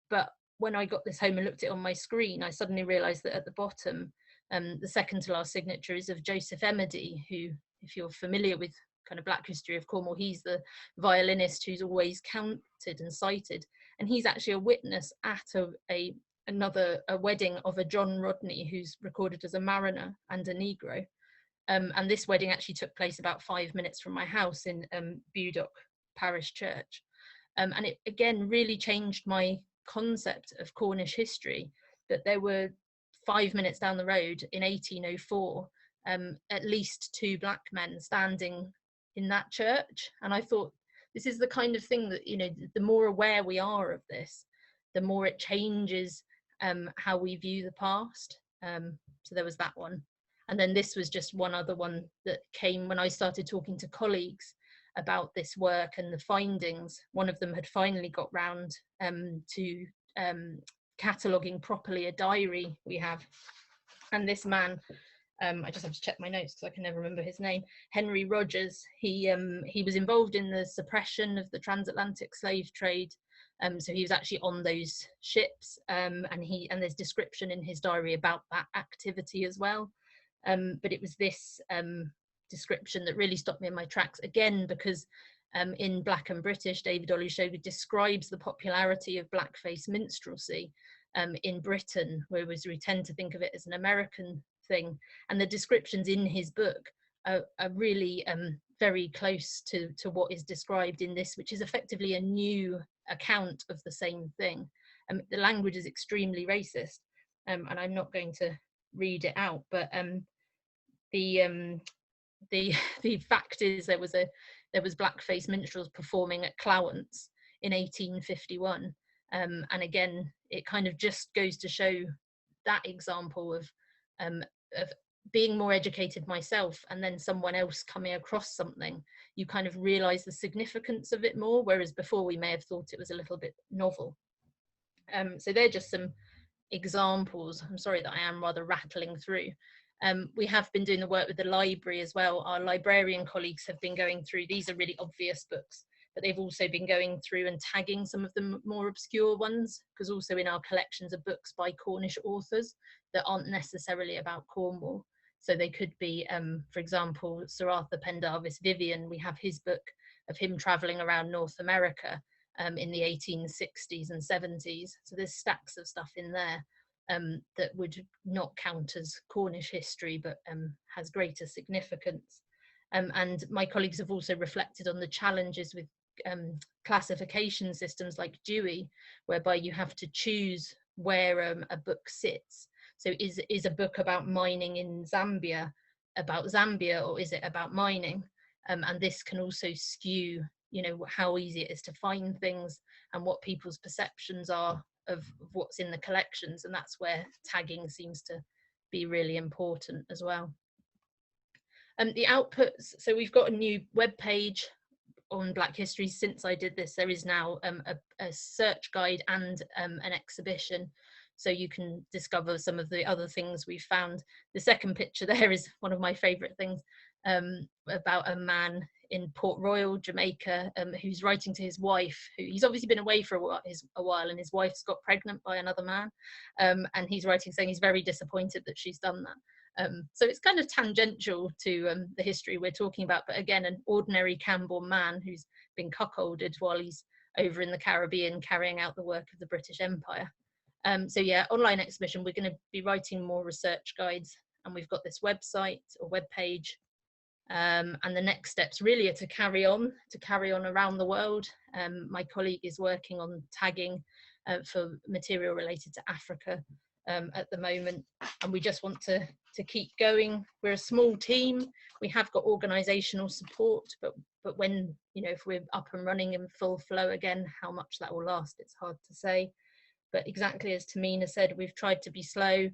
But when I got this home and looked at it on my screen, I suddenly realised that at the bottom, the second to last signature is of Joseph Emedy, who, if you're familiar with kind of Black history of Cornwall, he's the violinist who's always counted and cited, and he's actually a witness at a wedding of a John Rodney who's recorded as a mariner and a Negro. And this wedding actually took place about 5 minutes from my house in Budok Parish Church. And it again really changed my concept of Cornish history, that there were 5 minutes down the road in 1804 at least 2 black men standing in that church. And I thought, this is the kind of thing that, you know, the more aware we are of this, the more it changes how we view the past. So there was that one. And then this was just one other one that came when I started talking to colleagues about this work and the findings. One of them had finally got round to cataloguing properly a diary we have. And this man, I just have to check my notes because I can never remember his name, Henry Rogers, he was involved in the suppression of the transatlantic slave trade. So he was actually on those ships, and there's description in his diary about that activity as well. But it was this description that really stopped me in my tracks, again because in Black and British, David Olusoga describes the popularity of blackface minstrelsy in Britain, whereas we tend to think of it as an American thing. And the descriptions in his book are really very close to what is described in this, which is effectively a new account of the same thing. The language is extremely racist, and I'm not going to read it out, but the fact is there was blackface minstrels performing at Clowance in 1851, and again it kind of just goes to show that example of being more educated myself and then someone else coming across something, you kind of realize the significance of it more, whereas before we may have thought it was a little bit novel. So they're just some examples. I'm sorry that I am rather rattling through. We have been doing the work with the library as well. Our librarian colleagues have been going through, these are really obvious books, but they've also been going through and tagging some of the more obscure ones, because also in our collections are books by Cornish authors that aren't necessarily about Cornwall. So they could be, for example, Sir Arthur Pendarvis Vivian, we have his book of him travelling around North America in the 1860s and 70s. So there's stacks of stuff in there that would not count as Cornish history, but has greater significance. And my colleagues have also reflected on the challenges with classification systems like Dewey, whereby you have to choose where a book sits. So is a book about mining in Zambia about Zambia, or is it about mining? And this can also skew, you know, how easy it is to find things and what people's perceptions are of what's in the collections. And that's where tagging seems to be really important as well. The outputs, so we've got a new web page on Black History. Since I did this, there is now a search guide and an exhibition, so you can discover some of the other things we've found. The second picture there is one of my favourite things, about a man in Port Royal, Jamaica, who's writing to his wife, who he's obviously been away for a while, and his wife's got pregnant by another man, and he's writing saying he's very disappointed that she's done that. So it's kind of tangential to the history we're talking about, but again, an ordinary Camborne man who's been cuckolded while he's over in the Caribbean carrying out the work of the British Empire. So yeah, online exhibition, we're going to be writing more research guides, and we've got this website or web page. And the next steps really are to carry on around the world. My colleague is working on tagging for material related to Africa at the moment, and we just want to keep going. We're a small team, we have got organisational support, but when, you know, if we're up and running in full flow again, how much that will last, it's hard to say. But exactly as Tehmina said, we've tried to be slow,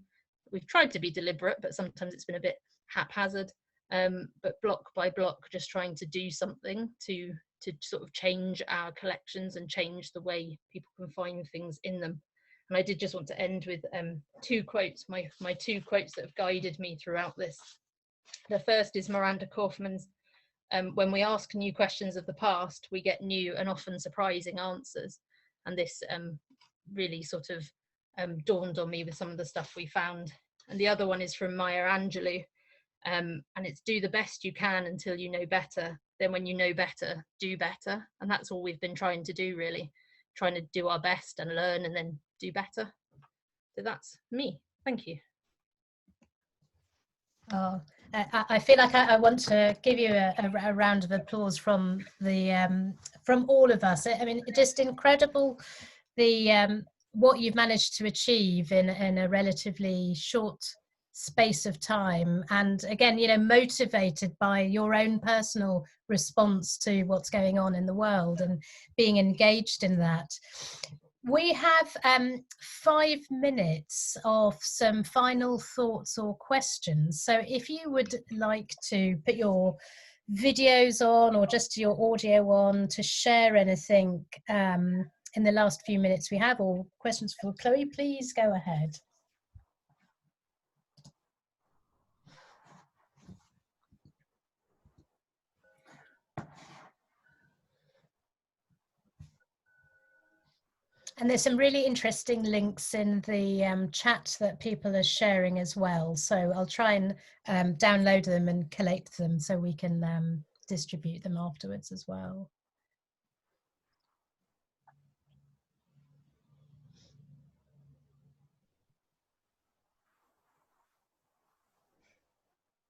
we've tried to be deliberate, but sometimes it's been a bit haphazard. But block by block, just trying to do something to sort of change our collections and change the way people can find things in them. And I did just want to end with two quotes, my two quotes that have guided me throughout this. The first is Miranda Kaufman's, when we ask new questions of the past, we get new and often surprising answers. And this really sort of dawned on me with some of the stuff we found. And the other one is from Maya Angelou, and it's do the best you can until you know better. Then when you know better, do better. And that's all we've been trying to do, really, trying to do our best and learn and then do better. So that's me. Thank you. I feel like I want to give you a round of applause from all of us. I mean, just incredible what you've managed to achieve in a relatively short space of time, and again, you know, motivated by your own personal response to what's going on in the world and being engaged in that. We have 5 minutes of some final thoughts or questions. So if you would like to put your videos on or just your audio on to share anything in the last few minutes we have, or questions for Chloe, please go ahead. And there's some really interesting links in the chat that people are sharing as well. So I'll try and download them and collate them so we can distribute them afterwards as well.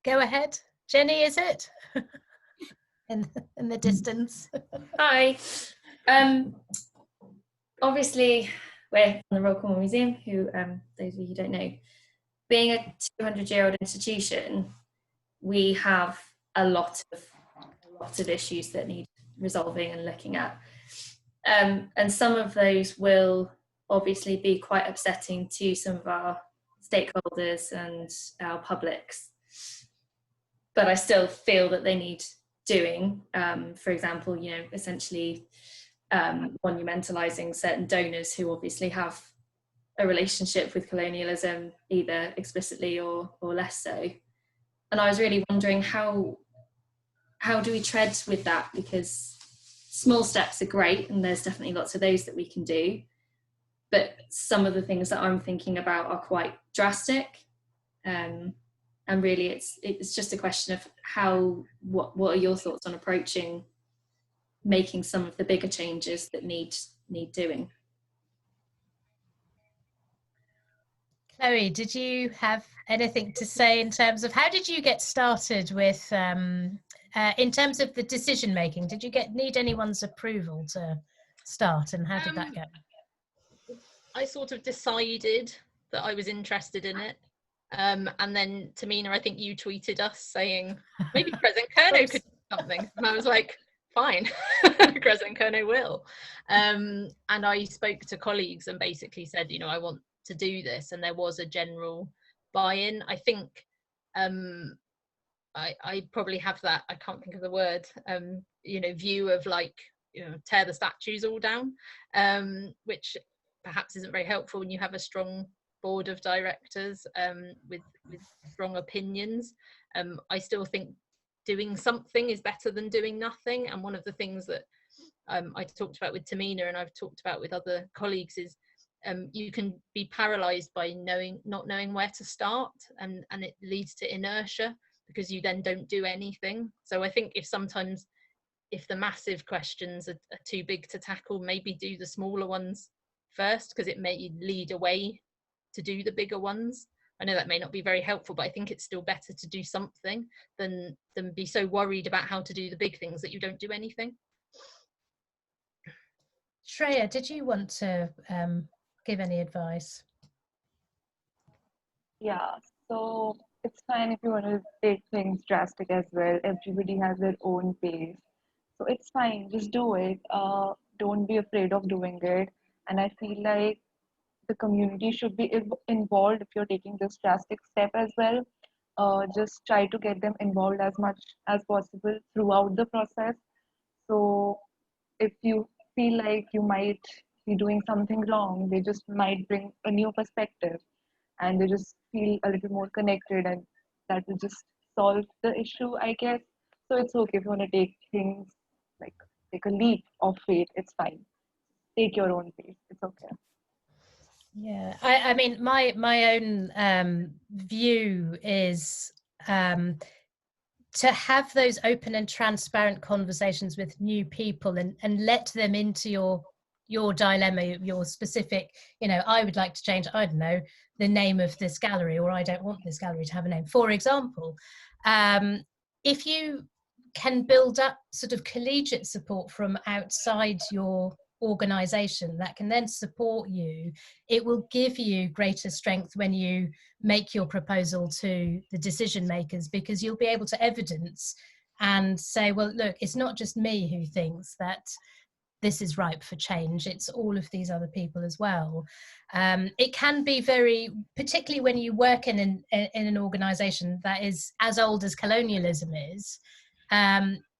Go ahead. Jenny, is it? in the distance. Hi. Obviously, we're from the Royal Cornwall Museum, who, those of you who don't know, being a 200-year-old institution, we have a lot of issues that need resolving and looking at. And some of those will obviously be quite upsetting to some of our stakeholders and our publics. But I still feel that they need doing. For example, you know, essentially monumentalizing certain donors who obviously have a relationship with colonialism, either explicitly or less so. And I was really wondering how do we tread with that, because small steps are great and there's definitely lots of those that we can do, but some of the things that I'm thinking about are quite drastic, and really it's just a question of what are your thoughts on approaching making some of the bigger changes that need doing. Chloe, did you have anything to say in terms of how did you get started with, in terms of the decision making? Did you need anyone's approval to start, and how did that go? I sort of decided that I was interested in it. And then Tehmina, I think you tweeted us saying maybe Kresen Kernow could do something. And I was like, fine, Kresen Kernow will. And I spoke to colleagues and basically said, you know, I want to do this, and there was a general buy-in. I think I probably have that, I can't think of the word, you know, view of like, you know, tear the statues all down, which perhaps isn't very helpful when you have a strong board of directors with strong opinions. I still think doing something is better than doing nothing, and one of the things that I talked about with Tehmina and I've talked about with other colleagues is you can be paralyzed by not knowing where to start, and it leads to inertia because you then don't do anything. So I think if the massive questions are too big to tackle, maybe do the smaller ones first, because it may lead away to do the bigger ones. I know that may not be very helpful, but I think it's still better to do something than be so worried about how to do the big things that you don't do anything. Shreya, did you want to give any advice? Yeah, so it's fine if you want to take things drastic as well. Everybody has their own pace. So it's fine, just do it. Don't be afraid of doing it. And I feel like the community should be involved if you're taking this drastic step as well. Just try to get them involved as much as possible throughout the process. So if you feel like you might be doing something wrong, they just might bring a new perspective and they just feel a little more connected, and that will just solve the issue, I guess. So it's okay if you want to take things like take a leap of faith, it's fine. Take your own pace, it's okay. Yeah, I mean, my own view is to have those open and transparent conversations with new people and let them into your dilemma, your specific, you know, I would like to change, I don't know, the name of this gallery, or I don't want this gallery to have a name. For example, if you can build up sort of collegiate support from outside your organisation that can then support you, it will give you greater strength when you make your proposal to the decision makers, because you'll be able to evidence and say, well, look, it's not just me who thinks that this is ripe for change, it's all of these other people as well. It can be very, particularly when you work in an organisation that is as old as colonialism is,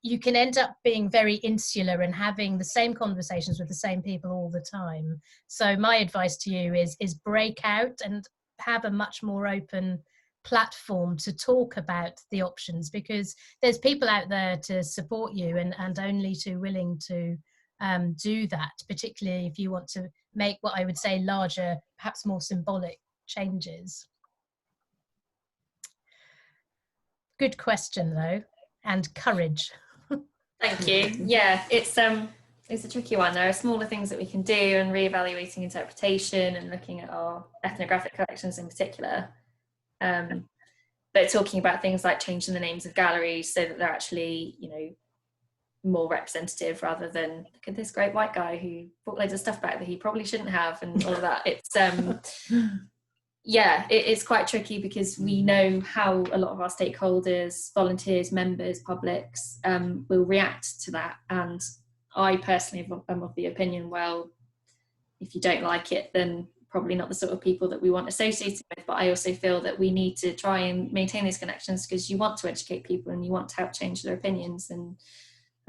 you can end up being very insular and having the same conversations with the same people all the time. So my advice to you is break out and have a much more open platform to talk about the options, because there's people out there to support you and only too willing to do that, particularly if you want to make what I would say larger, perhaps more symbolic changes. Good question though, and courage. Thank you. Yeah, it's a tricky one. There are smaller things that we can do, and reevaluating interpretation and looking at our ethnographic collections in particular. But talking about things like changing the names of galleries so that they're actually, you know, more representative, rather than look at this great white guy who brought loads of stuff back that he probably shouldn't have, and all of that. It's yeah, it is quite tricky, because we know how a lot of our stakeholders, volunteers, members, publics will react to that. And I personally am of the opinion, well, if you don't like it, then probably not the sort of people that we want associated with. But I also feel that we need to try and maintain these connections, because you want to educate people and you want to help change their opinions and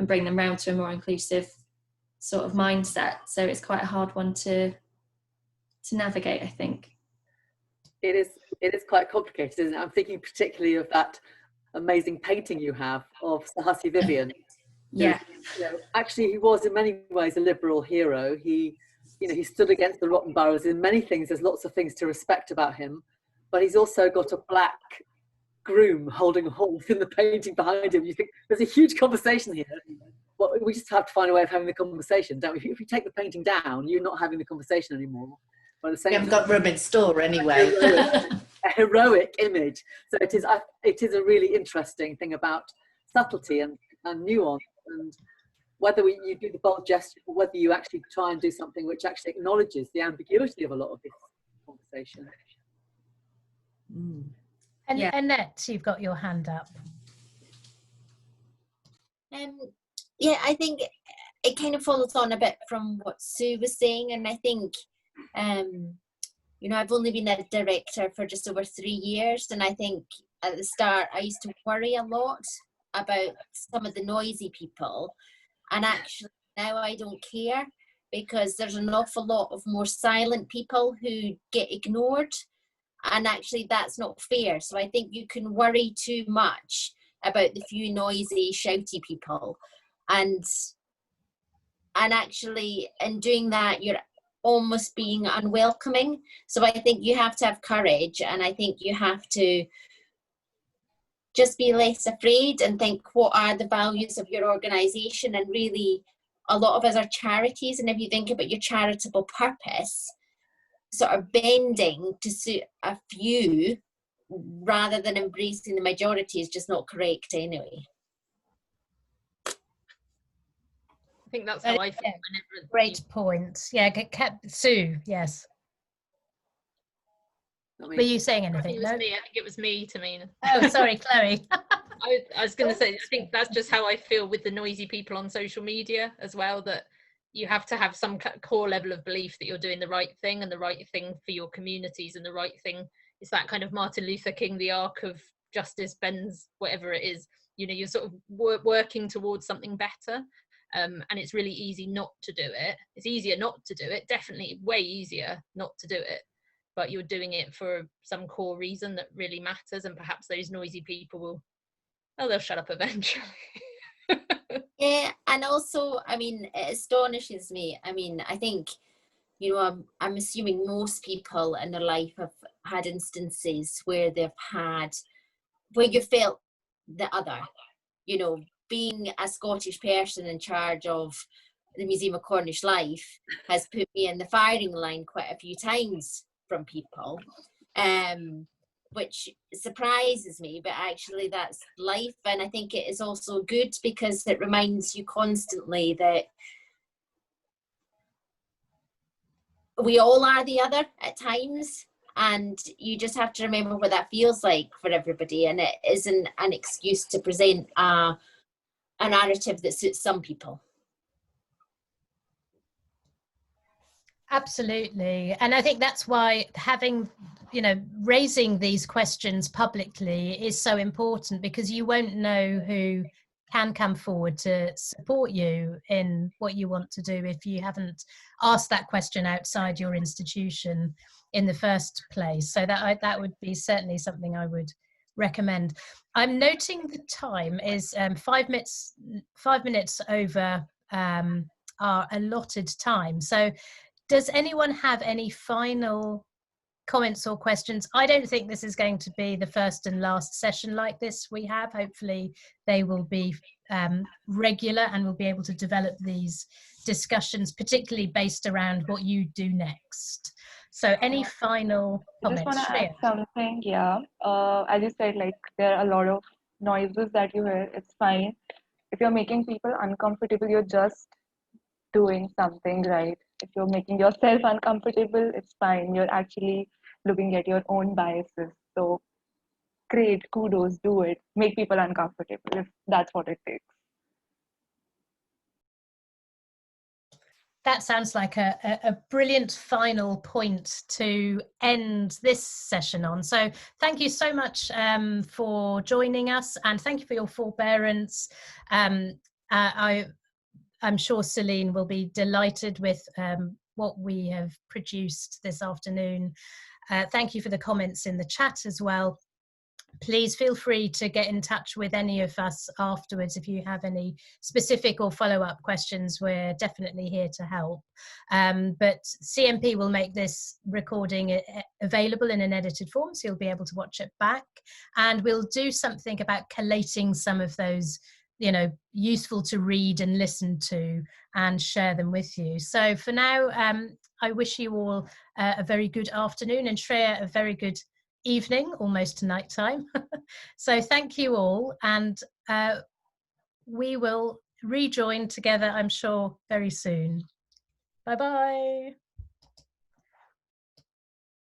bring them round to a more inclusive sort of mindset. So it's quite a hard one to navigate, I think. It is quite complicated, isn't it? I'm thinking particularly of that amazing painting you have of Sahasi Vivian. Yeah. Who, you know, actually, he was in many ways a liberal hero. He stood against the rotten boroughs. In many things, there's lots of things to respect about him, but he's also got a black groom holding a horse in the painting behind him. You think there's a huge conversation here. Well, we just have to find a way of having the conversation, don't we? If you take the painting down, you're not having the conversation anymore. But at the same we haven't got room in store anyway. A heroic image. So it is a really interesting thing about subtlety and nuance, and whether you do the bold gesture, or whether you actually try and do something which actually acknowledges the ambiguity of a lot of this conversation. And yeah. Annette, you've got your hand up. Yeah, I think it kind of follows on a bit from what Sue was saying, and I think you know, I've only been a director for just over 3 years, and I think at the start I used to worry a lot about some of the noisy people, and actually now I don't care, because there's an awful lot of more silent people who get ignored, and actually that's not fair. So I think you can worry too much about the few noisy, shouty people, and actually in doing that you're almost being unwelcoming. So I think you have to have courage, and I think you have to just be less afraid and think, what are the values of your organisation? And really, a lot of us are charities, and if you think about your charitable purpose, sort of bending to suit a few rather than embracing the majority is just not correct anyway. I think that's how I feel. Great point. Yeah, Sue, yes. Were you saying anything? I think it was me, Tehmina. Oh, sorry, Chloe. I was going to say, I think that's just how I feel with the noisy people on social media as well, that you have to have some core level of belief that you're doing the right thing, and the right thing for your communities, and the right thing is that kind of Martin Luther King, the arc of justice bends, whatever it is, you know, you're sort of working towards something better. And it's really easy not to do it. It's easier not to do it, definitely way easier not to do it, but you're doing it for some core reason that really matters, and perhaps those noisy people they'll shut up eventually. Yeah, and also, I mean, it astonishes me. I mean, I think, you know, I'm assuming most people in their life have had instances where where you felt the other, you know, being a Scottish person in charge of the Museum of Cornish Life has put me in the firing line quite a few times from people. which surprises me, but actually that's life. And I think it is also good because it reminds you constantly that we all are the other at times, and you just have to remember what that feels like for everybody, and it isn't an excuse to present a narrative that suits some people. Absolutely. And I think that's why having, you know, raising these questions publicly is so important, because you won't know who can come forward to support you in what you want to do if you haven't asked that question outside your institution in the first place. So that would be certainly something I would recommend. I'm noting the time is 5 minutes over our allotted time. So does anyone have any final comments or questions? I don't think this is going to be the first and last session like this we have. Hopefully they will be regular, and we'll be able to develop these discussions, particularly based around what you do next. So any final comments? I just want to add something, yeah. As you said, like, there are a lot of noises that you hear. It's fine. If you're making people uncomfortable, you're just doing something right. If you're making yourself uncomfortable, it's fine. You're actually looking at your own biases. So great, kudos, do it. Make people uncomfortable if that's what it takes. That sounds like a brilliant final point to end this session on. So thank you so much for joining us, and thank you for your forbearance. I'm sure Celine will be delighted with what we have produced this afternoon. Thank you for the comments in the chat as well. Please feel free to get in touch with any of us afterwards if you have any specific or follow-up questions. We're definitely here to help. But CMP will make this recording available in an edited form, so you'll be able to watch it back. And we'll do something about collating some of those, you know, useful to read and listen to, and share them with you. So for now, I wish you all a very good afternoon, and Shreya a very good evening, almost to night time. So thank you all, and we will rejoin together, I'm sure, very soon. Bye bye.